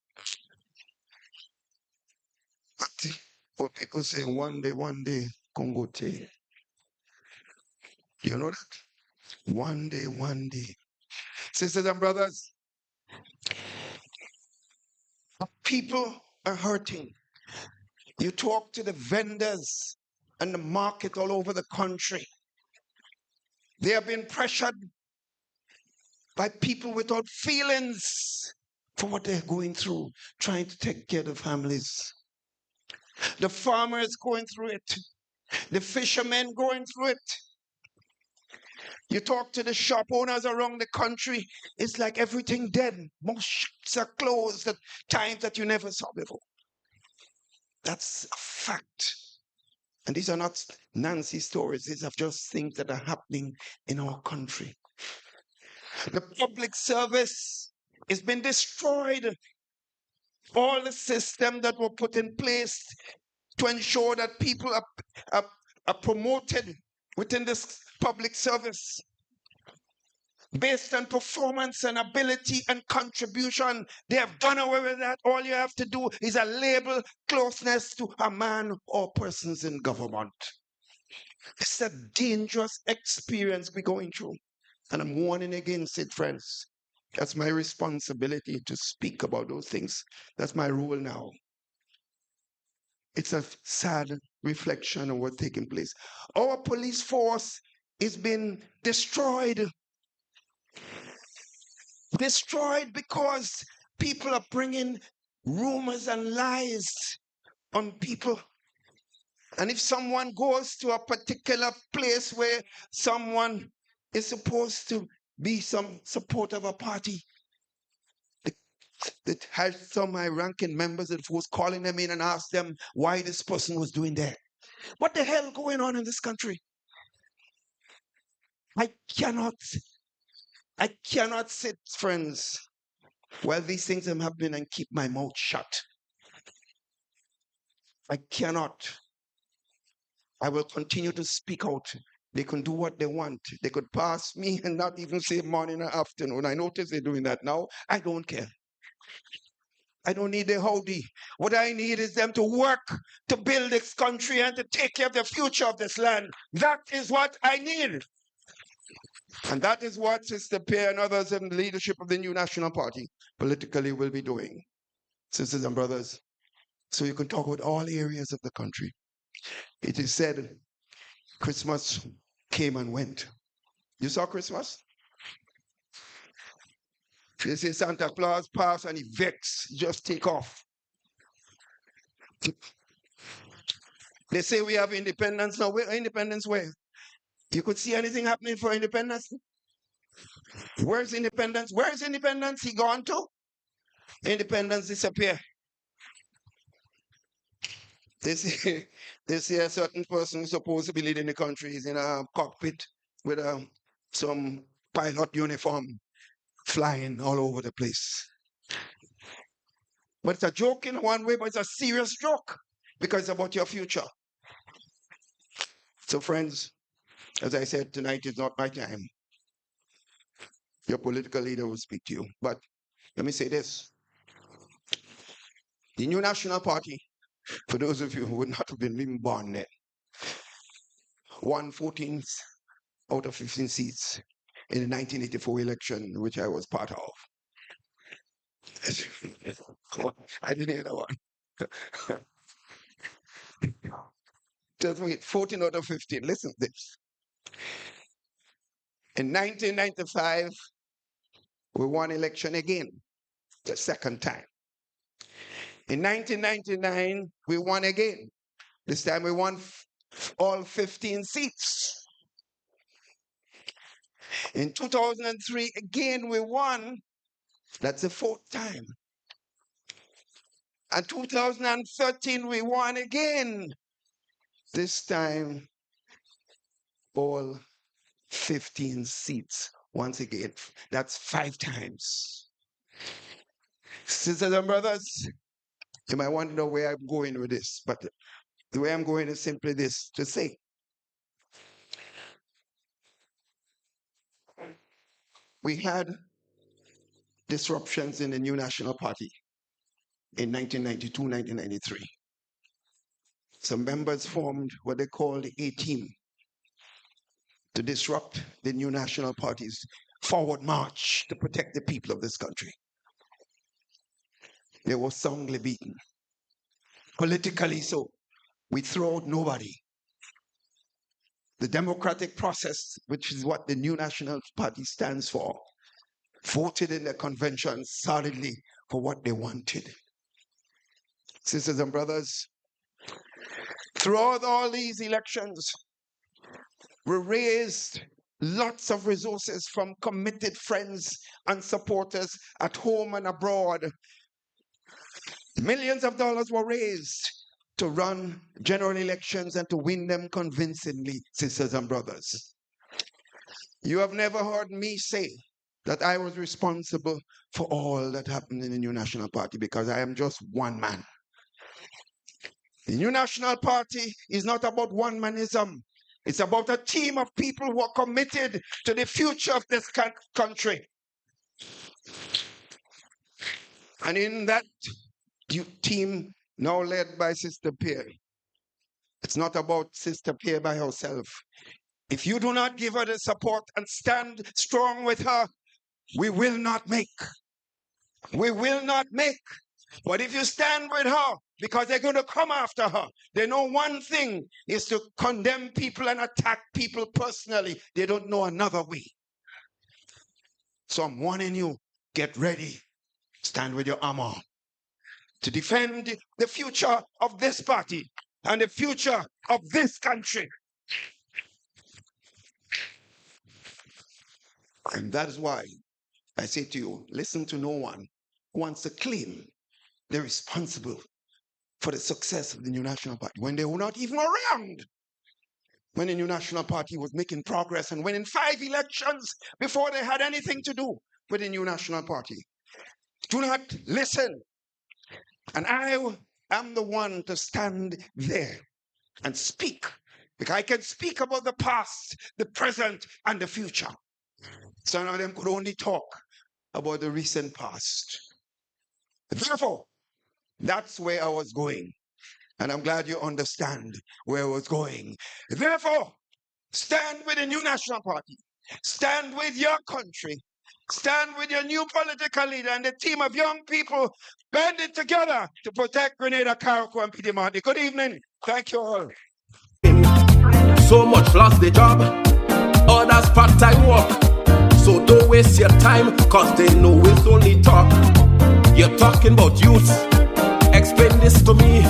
what people say, one day, Congo Tay. You know that? One day. Sisters and brothers, people are hurting. You talk to the vendors and the market all over the country. They have been pressured by people without feelings for what they're going through, trying to take care of the families. The farmers going through it. The fishermen going through it. You talk to the shop owners around the country, it's like everything dead. Most shops are closed at times that you never saw before. That's a fact. And these are not Nancy stories. These are just things that are happening in our country. The public service has been destroyed. All the systems that were put in place to ensure that people are promoted within this public service based on performance and ability and contribution. They have done away with that. All you have to do is a label closeness to a man or persons in government. It's a dangerous experience we're going through. And I'm warning against it, friends. That's my responsibility to speak about those things. That's my role now. It's a sad reflection of what's taking place. Our police force is being destroyed. Destroyed because people are bringing rumors and lies on people. And if someone goes to a particular place where someone is supposed to be some support of a party, that has some high-ranking members of the force calling them in and ask them why this person was doing that. What the hell going on in this country? I cannot sit, friends, while these things are happening and keep my mouth shut. I cannot. I will continue to speak out. They can do what they want. They could pass me and not even say morning or afternoon. I notice they're doing that now. I don't care. I don't need their howdy. What I need is them to work to build this country and to take care of the future of this land. That is what I need. And that is what Sister Pierre and others in the leadership of the new National Party politically will be doing. Sisters and brothers, so you can talk about all areas of the country. It is said Christmas came and went. You saw Christmas? They say Santa Claus passed and he vexed, just take off. They say we have independence now. Where independence where? You could see anything happening for independence? Where's independence? Where's independence? He gone to? Independence disappear. They say, they say a certain person supposed to be leading the country is in a cockpit with some pilot uniform flying all over the place. But it's a joke in one way, but it's a serious joke because it's about your future. So, friends, as I said, tonight is not my time. Your political leader will speak to you. But let me say this. The New National Party, for those of you who would not have been even born then, won 14 out of 15 seats in the 1984 election, which I was part of. I didn't hear that one. Just wait, 14 out of 15. Listen to this. In 1995, we won election again, the second time. In 1999, we won again. This time we won all 15 seats. In 2003, again, we won. That's the fourth time. And 2013, we won again. This time, all 15 seats. Once again, that's 5 times. Sisters and brothers, you might want to know where I'm going with this, but the way I'm going is simply this, to say, we had disruptions in the New National Party in 1992, 1993. Some members formed what they called the A-team to disrupt the New National Party's forward march to protect the people of this country. They were soundly beaten. Politically so. We throw out nobody. The democratic process, which is what the New National Party stands for, voted in the convention solidly for what they wanted. Sisters and brothers, throughout all these elections, we raised lots of resources from committed friends and supporters at home and abroad. Millions of dollars were raised to run general elections and to win them convincingly, sisters and brothers. You have never heard me say that I was responsible for all that happened in the New National Party because I am just one man. The New National Party is not about one-manism. It's about a team of people who are committed to the future of this country. And in that team, now led by Sister Pierre, it's not about Sister Pierre by herself. If you do not give her the support and stand strong with her, we will not make. We will not make. But if you stand with her, because they're going to come after her, they know one thing is to condemn people and attack people personally. They don't know another way. So I'm warning you, get ready. Stand with your armor to defend the future of this party and the future of this country. And that is why I say to you, listen to no one who wants to claim they're responsible for the success of the New National Party when they were not even around when the New National Party was making progress and winning 5 elections before they had anything to do with the New National Party. Do not listen. And I am the one to stand there and speak, because I can speak about the past, the present, and the future. Some of them could only talk about the recent past. Therefore, that's where I was going. And I'm glad you understand where I was going. Therefore, stand with the New National Party. Stand with your country. Stand with your new political leader and the team of young people banded together to protect Grenada, Carriacou, and Pidimont. Good evening. Thank you all. So much lost the job, others part-time work. So don't waste your time, cause they know it's only talk. You're talking about youth, explain this to me.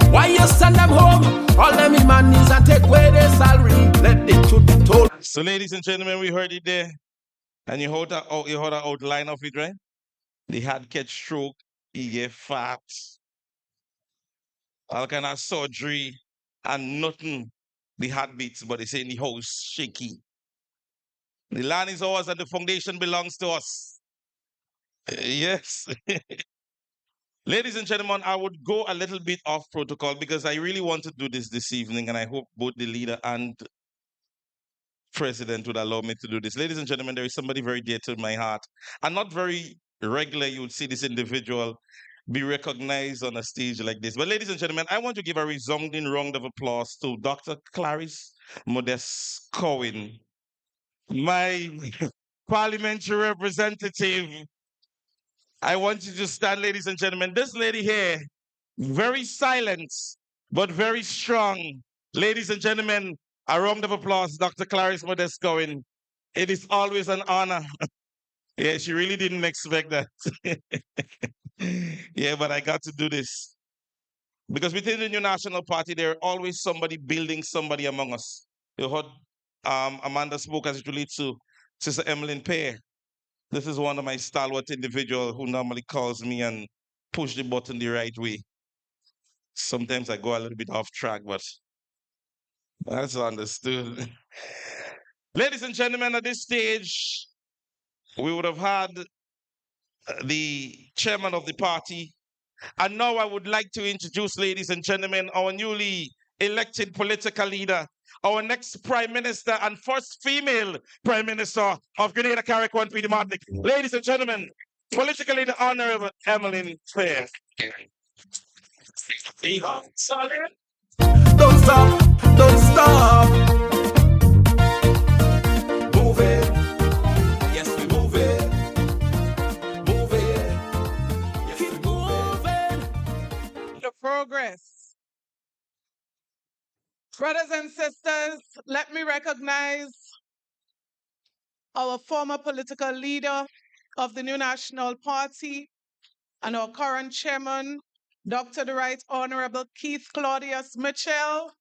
Why you send them home, all them in monies and take away their salary? Let the truth be told. So, ladies and gentlemen, we heard it there. And you heard an outline of it, right? They had catch stroke, he get fat. all kind of surgery and nothing. The heartbeats, but they say in the house shaky. The land is ours and the foundation belongs to us. Yes. Ladies and gentlemen, I would go a little bit off protocol because I really want to do this evening, and I hope both the leader and president would allow me to do this. Ladies and gentlemen, there is somebody very dear to my heart, and not very regular you would see this individual be recognized on a stage like this. But ladies and gentlemen, I want to give a resounding round of applause to Dr. Clarice Modest Cohen, my parliamentary representative. I want you to stand, ladies and gentlemen. This lady here, very silent, but very strong. Ladies and gentlemen, a round of applause, Dr. Clarice Modest Cohen. It is always an honor. Yeah, she really didn't expect that. Yeah, but I got to do this. Because within the New National Party, there always somebody building somebody among us. You heard Amanda spoke as it relates to Sister Emmeline Pear. This is one of my stalwart individuals who normally calls me and push the button the right way. Sometimes I go a little bit off track, but that's understood. Ladies and gentlemen, at this stage, we would have had the chairman of the party. And now I would like to introduce, ladies and gentlemen, our newly elected political leader, our next prime minister and first female prime minister of Grenada, Carrick-1 P. Martinic. Ladies and gentlemen, political leader Honorable Emmeline Pear. Don't stop, don't stop. Move it. Yes, we move it. Move it. Yes, we move it. The progress. Brothers and sisters, let me recognize our former political leader of the New National Party and our current chairman, Dr. the Right Honorable Keith Claudius Mitchell.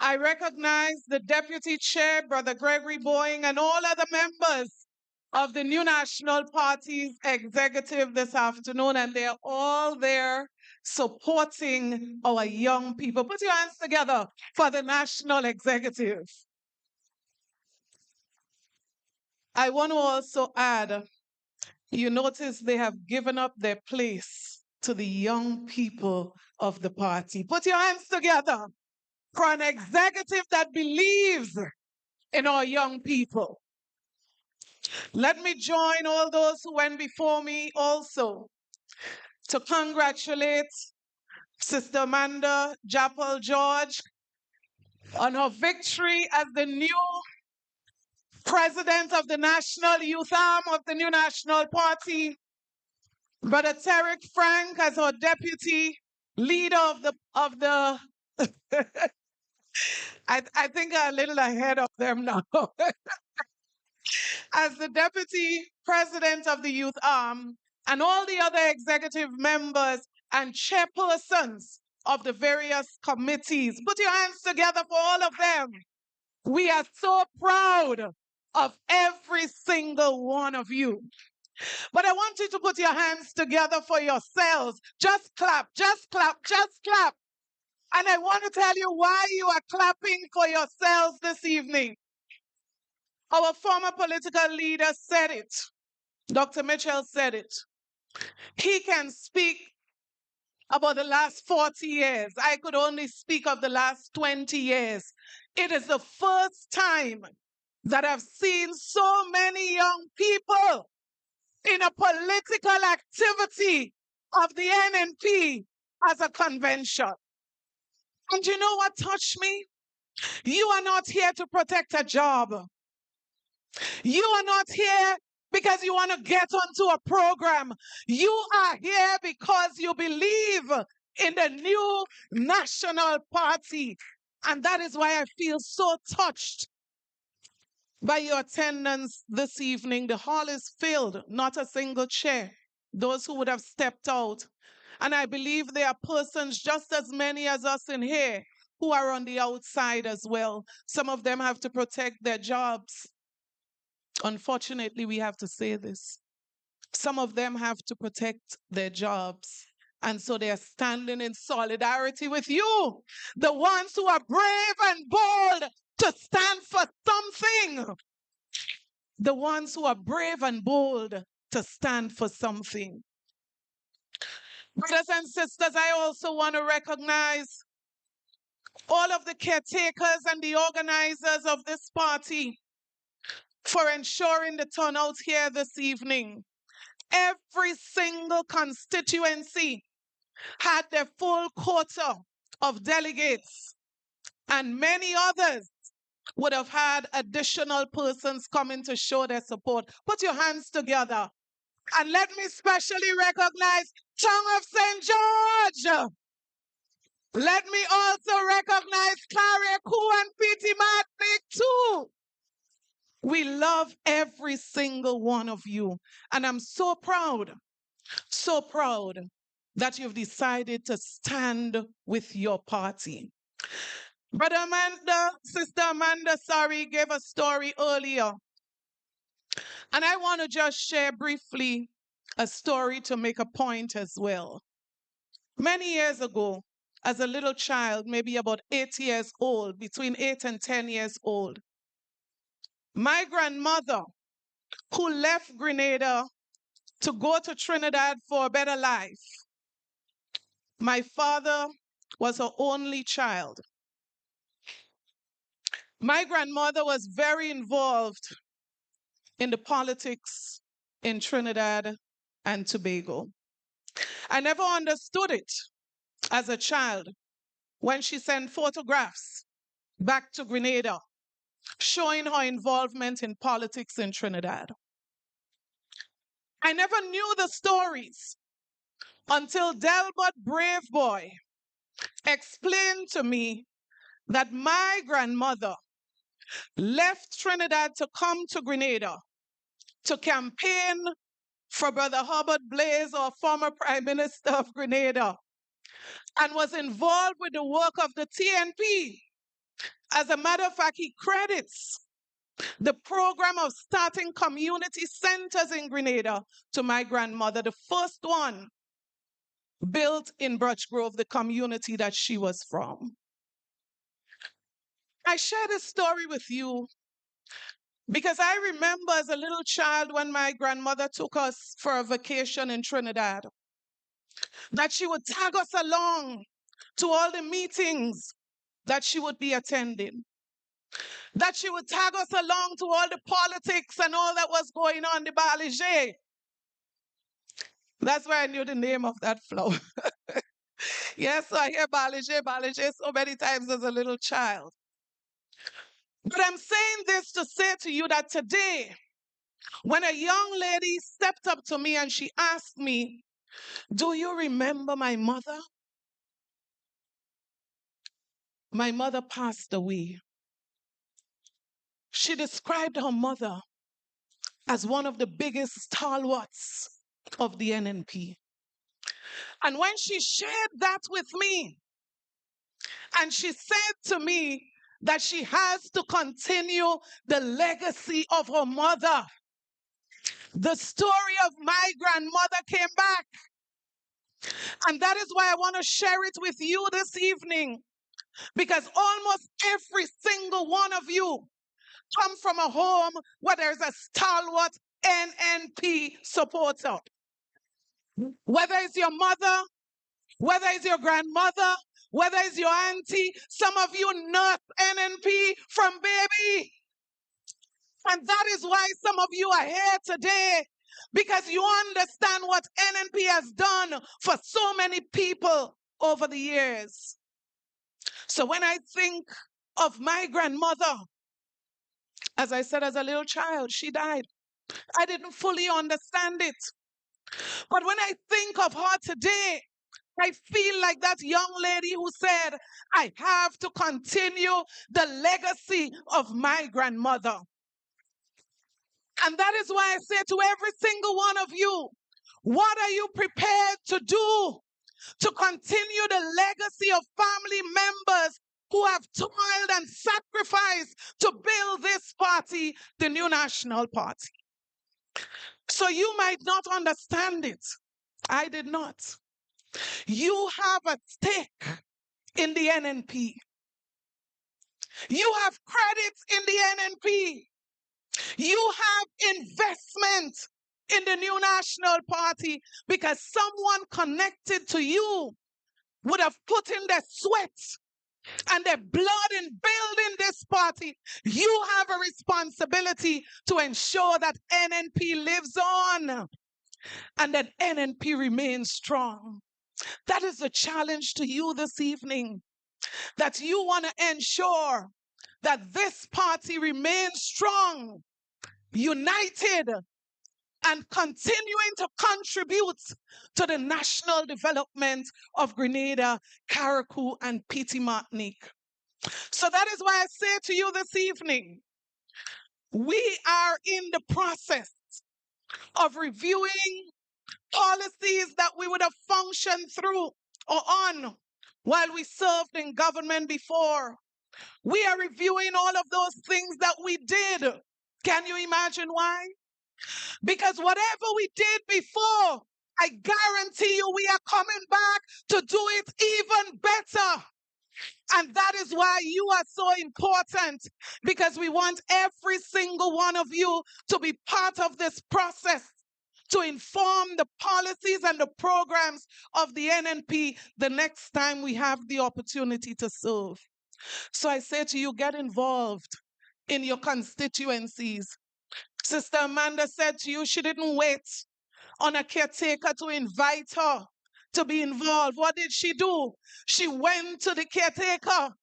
I recognize the Deputy Chair, Brother Gregory Boying, and all other members of the New National Party's executive this afternoon, and they're all there supporting our young people. Put your hands together for the National Executive. I want to also add, you notice they have given up their place to the young people of the party. Put your hands together for an executive that believes in our young people. Let me join all those who went before me also to congratulate Sister Amanda Japal George on her victory as the new president of the National Youth Arm of the New National Party. Brother Tarek Frank as our deputy leader of the I think I'm a little ahead of them now. As the deputy president of the youth arm, and all the other executive members and chairpersons of the various committees. Put your hands together for all of them. We are so proud of every single one of you. But I want you to put your hands together for yourselves. Just clap, just clap, just clap. And I want to tell you why you are clapping for yourselves this evening. Our former political leader said it. Dr. Mitchell said it. He can speak about the last 40 years. I could only speak of the last 20 years. It is the first time that I've seen so many young people in a political activity of the NNP as a convention. And you know what touched me? You are not here to protect a job. You are not here because you want to get onto a program. You are here because you believe in the new national party. And that is why I feel so touched by your attendance this evening. The hall is filled, not a single chair. Those who would have stepped out. And I believe there are persons just as many as us in here who are on the outside as well. Some of them have to protect their jobs. Unfortunately, we have to say this. Some of them have to protect their jobs. And so they are standing in solidarity with you, the ones who are brave and bold to stand for something. The ones who are brave and bold to stand for something. Brothers and sisters, I also want to recognize all of the caretakers and the organizers of this party for ensuring the turnout here this evening. Every single constituency had their full quota of delegates, and many others would have had additional persons coming to show their support. Put your hands together. And let me specially recognize Tongue of St. George. Let me also recognize Kariakou and Piti Matnik too. We love every single one of you. And I'm so proud that you've decided to stand with your party. Sister Amanda, gave a story earlier. And I want to just share briefly a story to make a point as well. Many years ago, as a little child, maybe about 8 years old, between 8 and 10 years old, my grandmother, who left Grenada to go to Trinidad for a better life, my father was her only child. My grandmother was very involved in the politics in Trinidad and Tobago. I never understood it as a child when she sent photographs back to Grenada showing her involvement in politics in Trinidad. I never knew the stories until Delbert Braveboy explained to me that my grandmother left Trinidad to come to Grenada to campaign for Brother Herbert Blaise, or former Prime Minister of Grenada, and was involved with the work of the TNP. As a matter of fact, he credits the program of starting community centers in Grenada to my grandmother, the first one built in Birch Grove, the community that she was from. I share this story with you because I remember as a little child when my grandmother took us for a vacation in Trinidad, that she would tag us along to all the meetings that she would be attending, that she would tag us along to all the politics and all that was going on, the Balige. That's where I knew the name of that flower. Yes, so I hear Balige so many times as a little child. But I'm saying this to say to you that today, when a young lady stepped up to me and she asked me, "Do you remember my mother?" My mother passed away. She described her mother as one of the biggest stalwarts of the NNP. And when she shared that with me, and she said to me that she has to continue the legacy of her mother, the story of my grandmother came back. And that is why I want to share it with you this evening, because almost every single one of you come from a home where there's a stalwart NNP supporter. Whether it's your mother, whether it's your grandmother, whether it's your auntie, some of you nurse NNP from baby. And that is why some of you are here today, because you understand what NNP has done for so many people over the years. So when I think of my grandmother, as I said, as a little child, she died. I didn't fully understand it. But when I think of her today, I feel like that young lady who said, I have to continue the legacy of my grandmother. And that is why I say to every single one of you, what are you prepared to do to continue the legacy of family members who have toiled and sacrificed to build this party, the New National Party? So you might not understand it. I did not. You have a stake in the NNP. You have credits in the NNP. You have investment in the new national party because someone connected to you would have put in their sweat and their blood in building this party. You have a responsibility to ensure that NNP lives on and that NNP remains strong. That is the challenge to you this evening, that you want to ensure that this party remains strong, united, and continuing to contribute to the national development of Grenada, Carriacou, and Petite Martinique. So that is why I say to you this evening, we are in the process of reviewing policies that we would have functioned through or on while we served in government before. We are reviewing all of those things that we did. Can you imagine why? Because whatever we did before, I guarantee you we are coming back to do it even better. And that is why you are so important, because we want every single one of you to be part of this process, to inform the policies and the programs of the NNP the next time we have the opportunity to serve. So I say to you, get involved in your constituencies. Sister Amanda said to you, she didn't wait on a caretaker to invite her to be involved. What did she do? She went to the caretaker.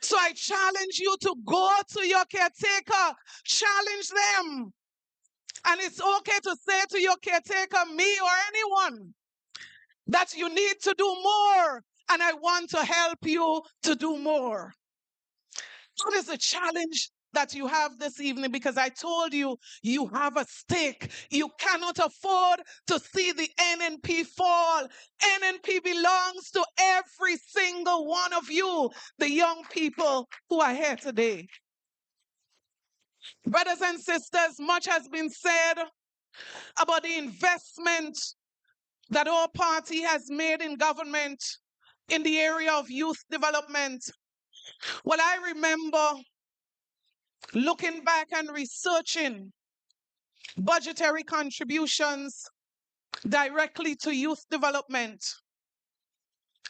So I challenge you to go to your caretaker, challenge them. And it's okay to say to your caretaker, me or anyone, that you need to do more, and I want to help you to do more. That is a challenge that you have this evening, because I told you, you have a stake. You cannot afford to see the NNP fall. NNP belongs to every single one of you, the young people who are here today. Brothers and sisters, much has been said about the investment that our party has made in government in the area of youth development. Well, I remember looking back and researching budgetary contributions directly to youth development.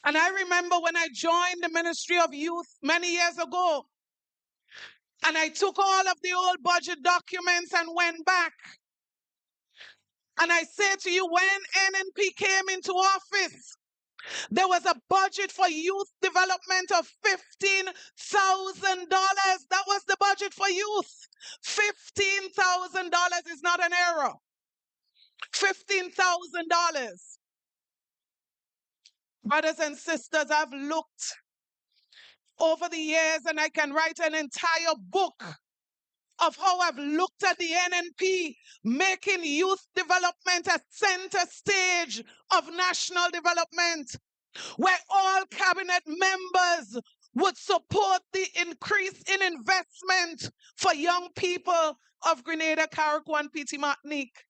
And I remember when I joined the Ministry of Youth many years ago, and I took all of the old budget documents and went back. And I say to you, when NNP came into office, there was a budget for youth development of $15,000. That was the budget for youth. $15,000 is not an error. $15,000. Brothers and sisters, I've looked over the years, and I can write an entire book of how I've looked at the NNP making youth development a center stage of national development, where all cabinet members would support the increase in investment for young people of Grenada, Carriacou, and Petite Martinique.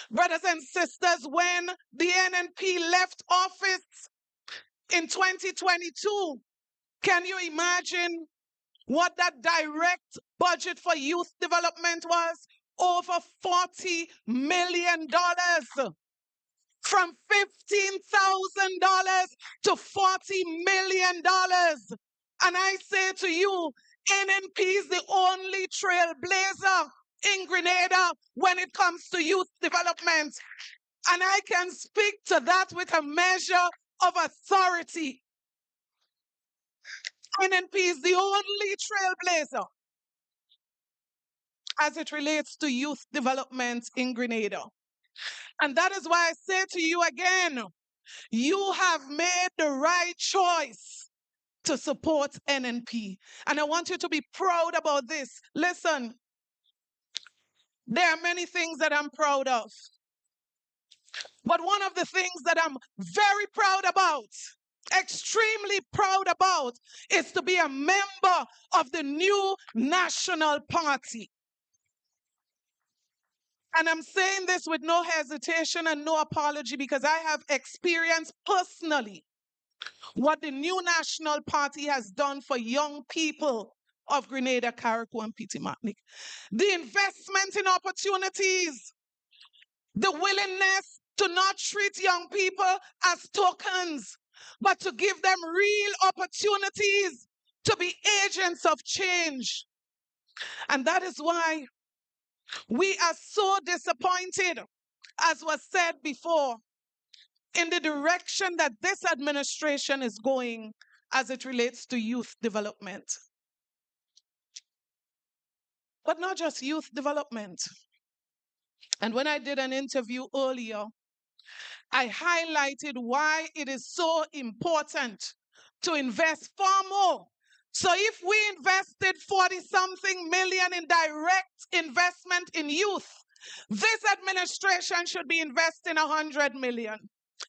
Brothers and sisters, when the NNP left office in 2022, can you imagine what that direct budget for youth development was? Over $40 million. From $15,000 to $40 million. And I say to you, NNP is the only trailblazer in Grenada when it comes to youth development. And I can speak to that with a measure of authority. NNP is the only trailblazer as it relates to youth development in Grenada. And that is why I say to you again, you have made the right choice to support NNP. And I want you to be proud about this. Listen, there are many things that I'm proud of. But one of the things that I'm very proud about, extremely proud about, is to be a member of the new national party. And I'm saying this with no hesitation and no apology because I have experienced personally what the new National Party has done for young people of Grenada, Carriacou, and Petit Martinique. The investment in opportunities, the willingness to not treat young people as tokens, but to give them real opportunities to be agents of change. And that is why we are so disappointed, as was said before, in the direction that this administration is going as it relates to youth development. But not just youth development. And when I did an interview earlier, I highlighted why it is so important to invest far more. So if we invested 40-something million in direct investment in youth, this administration should be investing 100 million.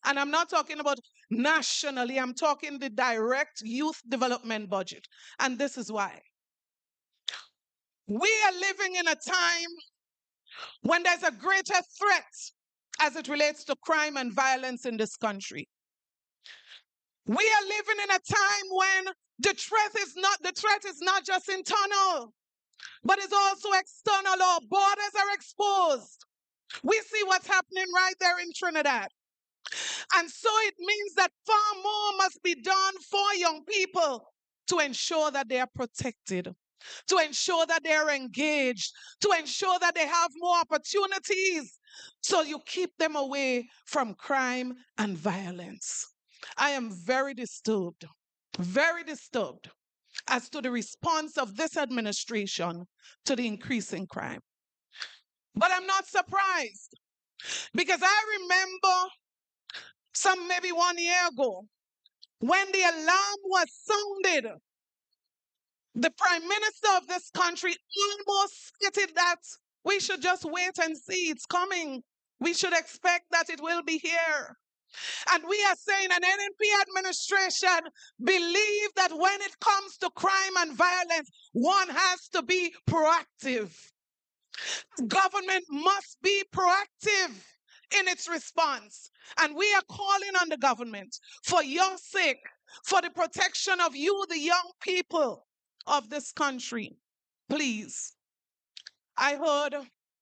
And I'm not talking about nationally, I'm talking the direct youth development budget. And this is why. We are living in a time when there's a greater threat as it relates to crime and violence in this country. We are living in a time when the threat is not just internal, but it's also external. Our borders are exposed. We see what's happening right there in Trinidad. And so it means that far more must be done for young people to ensure that they are protected, to ensure that they are engaged, to ensure that they have more opportunities, so you keep them away from crime and violence. I am very disturbed as to the response of this administration to the increase in crime. But I'm not surprised, because I remember maybe 1 year ago, when the alarm was sounded, the Prime Minister of this country almost stated that we should just wait and see. It's coming. We should expect that it will be here. And we are saying an NNP administration believe that when it comes to crime and violence, one has to be proactive. Government must be proactive in its response. And we are calling on the government, for your sake, for the protection of you, the young people of this country. Please. I heard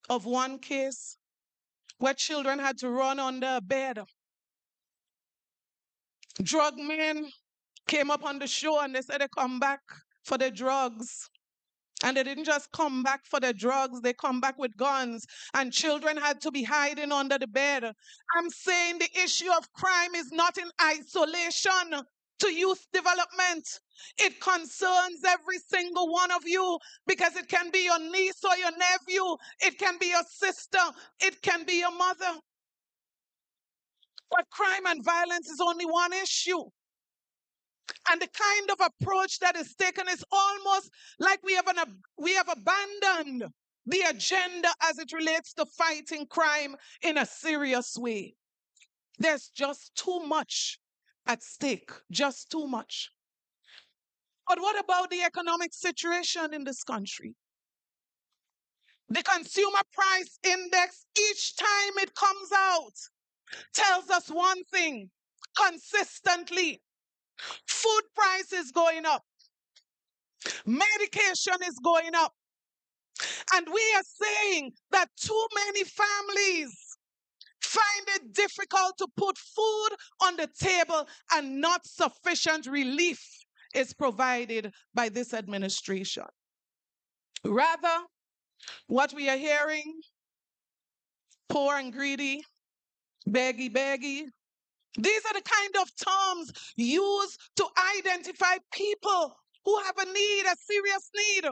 of one case where children had to run under a bed. Drug men came up on the show and they said they come back for their drugs. And they didn't just come back for the drugs, they come back with guns. And children had to be hiding under the bed. I'm saying the issue of crime is not in isolation to youth development. It concerns every single one of you, because it can be your niece or your nephew. It can be your sister. It can be your mother. But crime and violence is only one issue. And the kind of approach that is taken is almost like we have abandoned the agenda as it relates to fighting crime in a serious way. There's just too much at stake, just too much. But what about the economic situation in this country? The consumer price index, each time it comes out, tells us one thing consistently. Food price is going up. Medication is going up. And we are saying that too many families find it difficult to put food on the table, and not sufficient relief is provided by this administration. Rather, what we are hearing, poor and greedy, beggy, beggy, these are the kind of terms used to identify people who have a need, a serious need.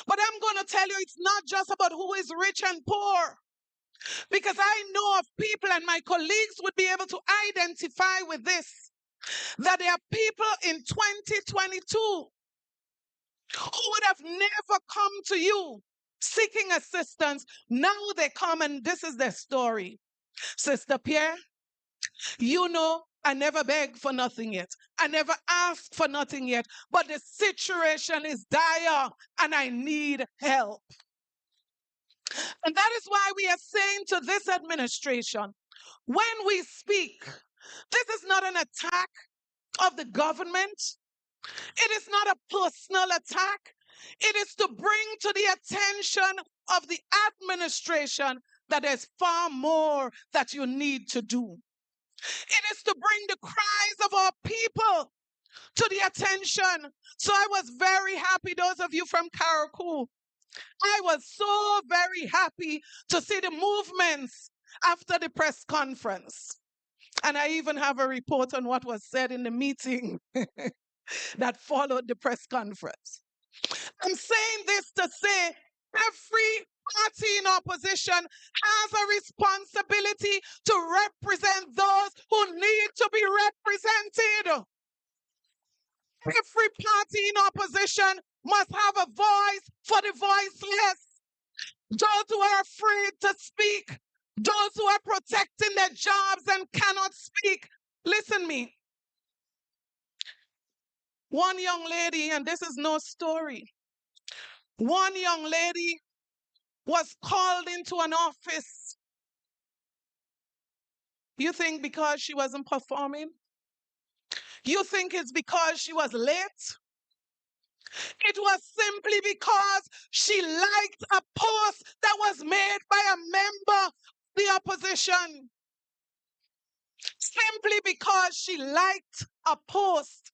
But I'm going to tell you, it's not just about who is rich and poor. Because I know of people, and my colleagues would be able to identify with this, that there are people in 2022 who would have never come to you seeking assistance. Now they come, and this is their story. Sister Pierre, you know, I never begged for nothing yet. I never asked for nothing yet. But the situation is dire and I need help. And that is why we are saying to this administration, when we speak, this is not an attack of the government. It is not a personal attack. It is to bring to the attention of the administration that there's far more that you need to do. It is to bring the cries of our people to the attention. So I was very happy, those of you from Karakou, I was so very happy to see the movements after the press conference. And I even have a report on what was said in the meeting that followed the press conference. I'm saying this to say every party in opposition has a responsibility to represent those who need to be represented. Every party in opposition must have a voice for the voiceless. Those who are afraid to speak, those who are protecting their jobs and cannot speak. Listen me. One young lady, and this is no story, one young lady was called into an office. You think because she wasn't performing? You think it's because she was late? It was simply because she liked a post that was made by a member of the opposition. Simply because she liked a post.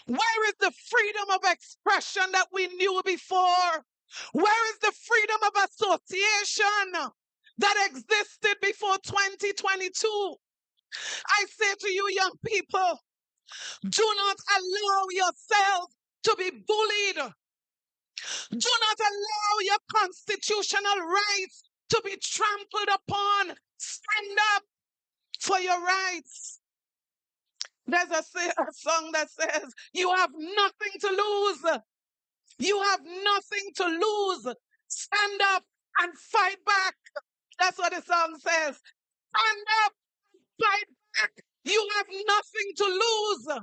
Where is the freedom of expression that we knew before? Where is the freedom of association that existed before 2022? I say to you, young people, do not allow yourself to be bullied. Do not allow your constitutional rights to be trampled upon. Stand up for your rights. There's a song that says, you have nothing to lose. You have nothing to lose. Stand up and fight back. That's what the song says. Stand up, fight back. You have nothing to lose.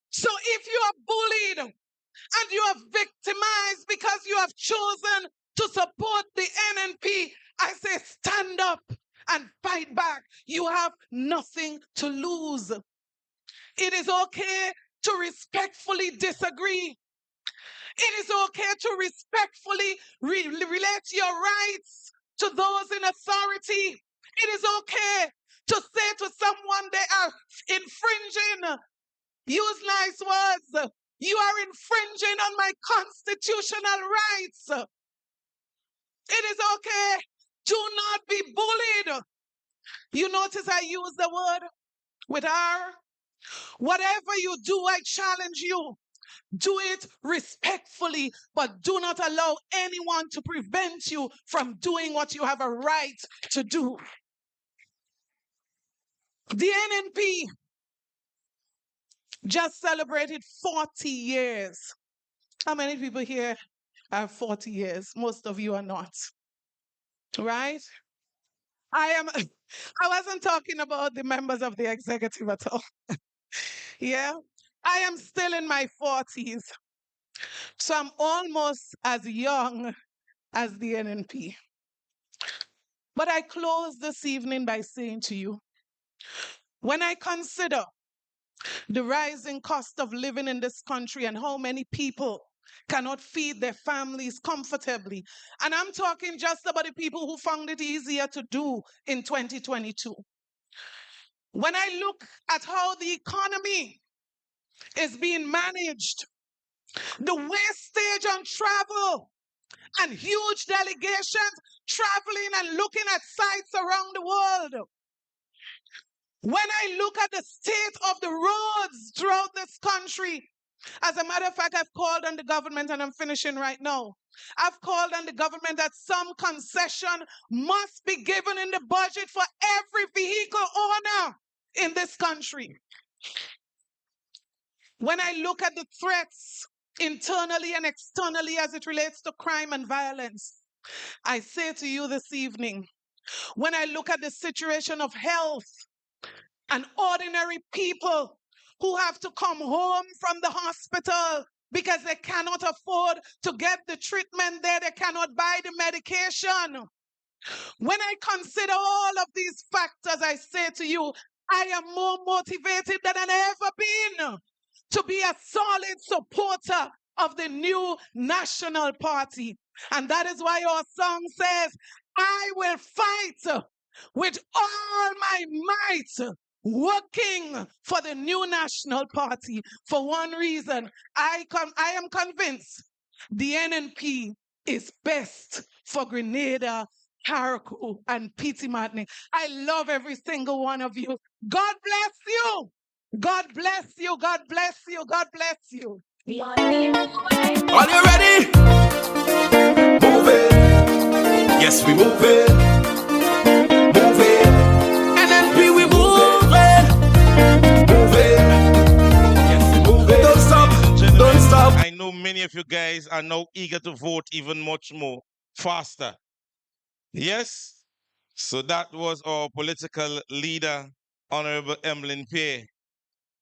So if you are bullied and you are victimized because you have chosen to support the NNP, I say stand up and fight back. You have nothing to lose. It is okay to respectfully disagree. It is okay to respectfully relate your rights to those in authority. It is okay to say to someone they are infringing. Use nice words. You are infringing on my constitutional rights. It is okay. Do not be bullied. You notice I use the word with R. Whatever you do, I challenge you. Do it respectfully, but do not allow anyone to prevent you from doing what you have a right to do. The NNP just celebrated 40 years. How many people here have 40 years? Most of you are not. Right? I wasn't talking about the members of the executive at all. Yeah? I am still in my 40s. So I'm almost as young as the NNP. But I close this evening by saying to you, when I consider the rising cost of living in this country and how many people cannot feed their families comfortably, and I'm talking just about the people who found it easier to do in 2022. When I look at how the economy is being managed, the wastage on travel, and huge delegations traveling and looking at sites around the world. When I look at the state of the roads throughout this country, as a matter of fact, I've called on the government, and I'm finishing right now. I've called on the government that some concession must be given in the budget for every vehicle owner in this country. When I look at the threats internally and externally as it relates to crime and violence, I say to you this evening, when I look at the situation of health and ordinary people who have to come home from the hospital because they cannot afford to get the treatment there. They cannot buy the medication. When I consider all of these factors, I say to you, I am more motivated than I've ever been to be a solid supporter of the new National Party. And that is why our song says, I will fight with all my might, working for the new National Party. For one reason, I am convinced the NNP is best for Grenada, Carriacou, and Petite Martinique. I love every single one of you. God bless you. God bless you. God bless you. God bless you. Are you ready? Move it. Yes, we move it. Move it. NNP, we move it. Move it. Yes, we move it. Don't stop. Don't stop. I know many of you guys are now eager to vote even much more faster. Yes? So that was our political leader, Honorable Emlyn Pierre.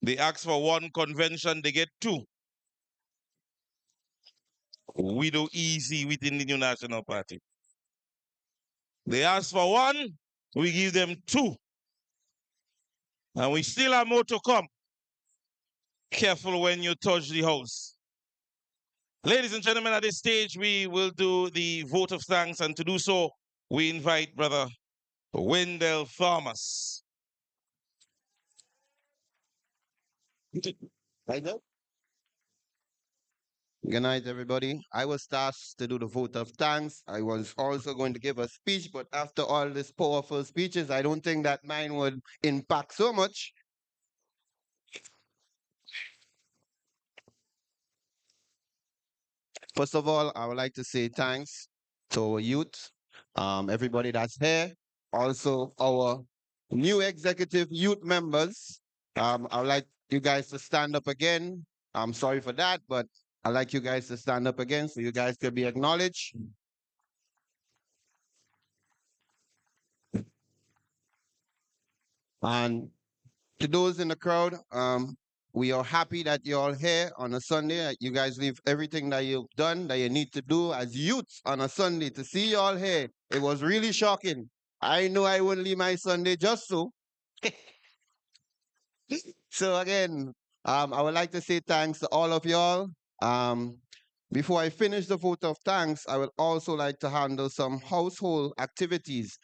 They asked for one convention, they get two. We do easy within the new National Party. They asked for one, we give them two. And we still have more to come. Careful when you touch the house. Ladies and gentlemen, at this stage, we will do the vote of thanks. And to do so, we invite Brother Wendell Thomas. Right now? Good night, everybody. I was tasked to do the vote of thanks. I was also going to give a speech, but after all these powerful speeches, I don't think that mine would impact so much. First of all, I would like to say thanks to our youth, everybody that's here, also our new executive youth members. I would like you guys to stand up again. I'm sorry for that, but I'd like you guys to stand up again so you guys could be acknowledged. And to those in the crowd, we are happy that you're all here on a Sunday. You guys leave everything that you've done, that you need to do as youths on a Sunday. To see you all here, it was really shocking. I know I wouldn't leave my Sunday just so. So again, I would like to say thanks to all of y'all. Before I finish the vote of thanks, I would also like to handle some household activities.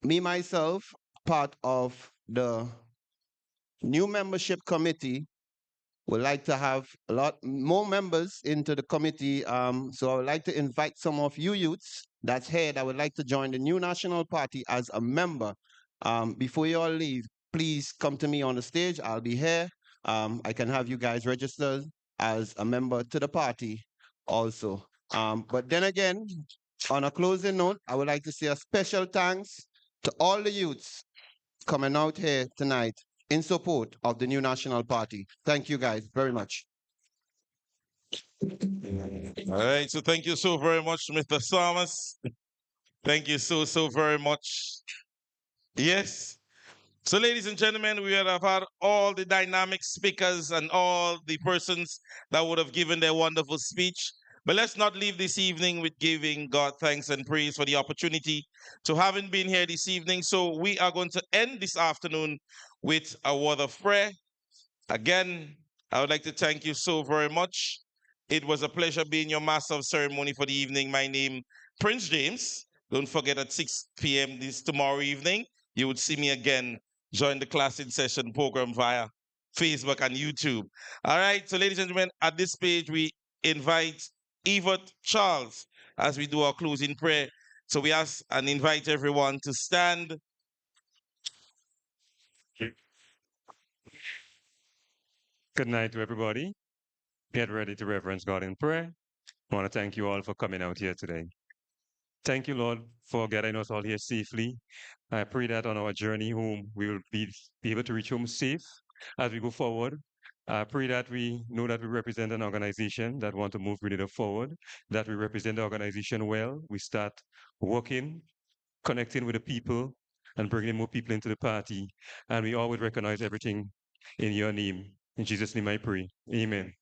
Me, myself, part of the new membership committee, would like to have a lot more members into the committee. So I would like to invite some of you youths that's here that would like to join the new National Party as a member. Before you all leave, please come to me on the stage. I'll be here. I can have you guys registered as a member to the party also. But then again, on a closing note, I would like to say a special thanks to all the youths coming out here tonight in support of the new National Party. Thank you guys very much. All right, so thank you so very much, Mr. Thomas. Thank you so very much. Yes. So, ladies and gentlemen, we have had all the dynamic speakers and all the persons that would have given their wonderful speech. But let's not leave this evening with giving God thanks and praise for the opportunity to having been here this evening. So we are going to end this afternoon with a word of prayer. Again, I would like to thank you so very much. It was a pleasure being your master of ceremony for the evening. My name, Prince James. Don't forget at 6 p.m. this tomorrow evening, you would see me again. Join the class in session program via Facebook and YouTube. All right, so ladies and gentlemen, at this page, we invite Evert Charles as we do our closing prayer. So we ask and invite everyone to stand. Good night to everybody. Get ready to reverence God in prayer. I want to thank you all for coming out here today. Thank you, Lord, for getting us all here safely. I pray that on our journey home, we will be able to reach home safe as we go forward. I pray that we know that we represent an organization that want to move Grenada forward, that we represent the organization well. We start working, connecting with the people, and bringing more people into the party. And we always recognize everything in your name. In Jesus' name I pray. Amen.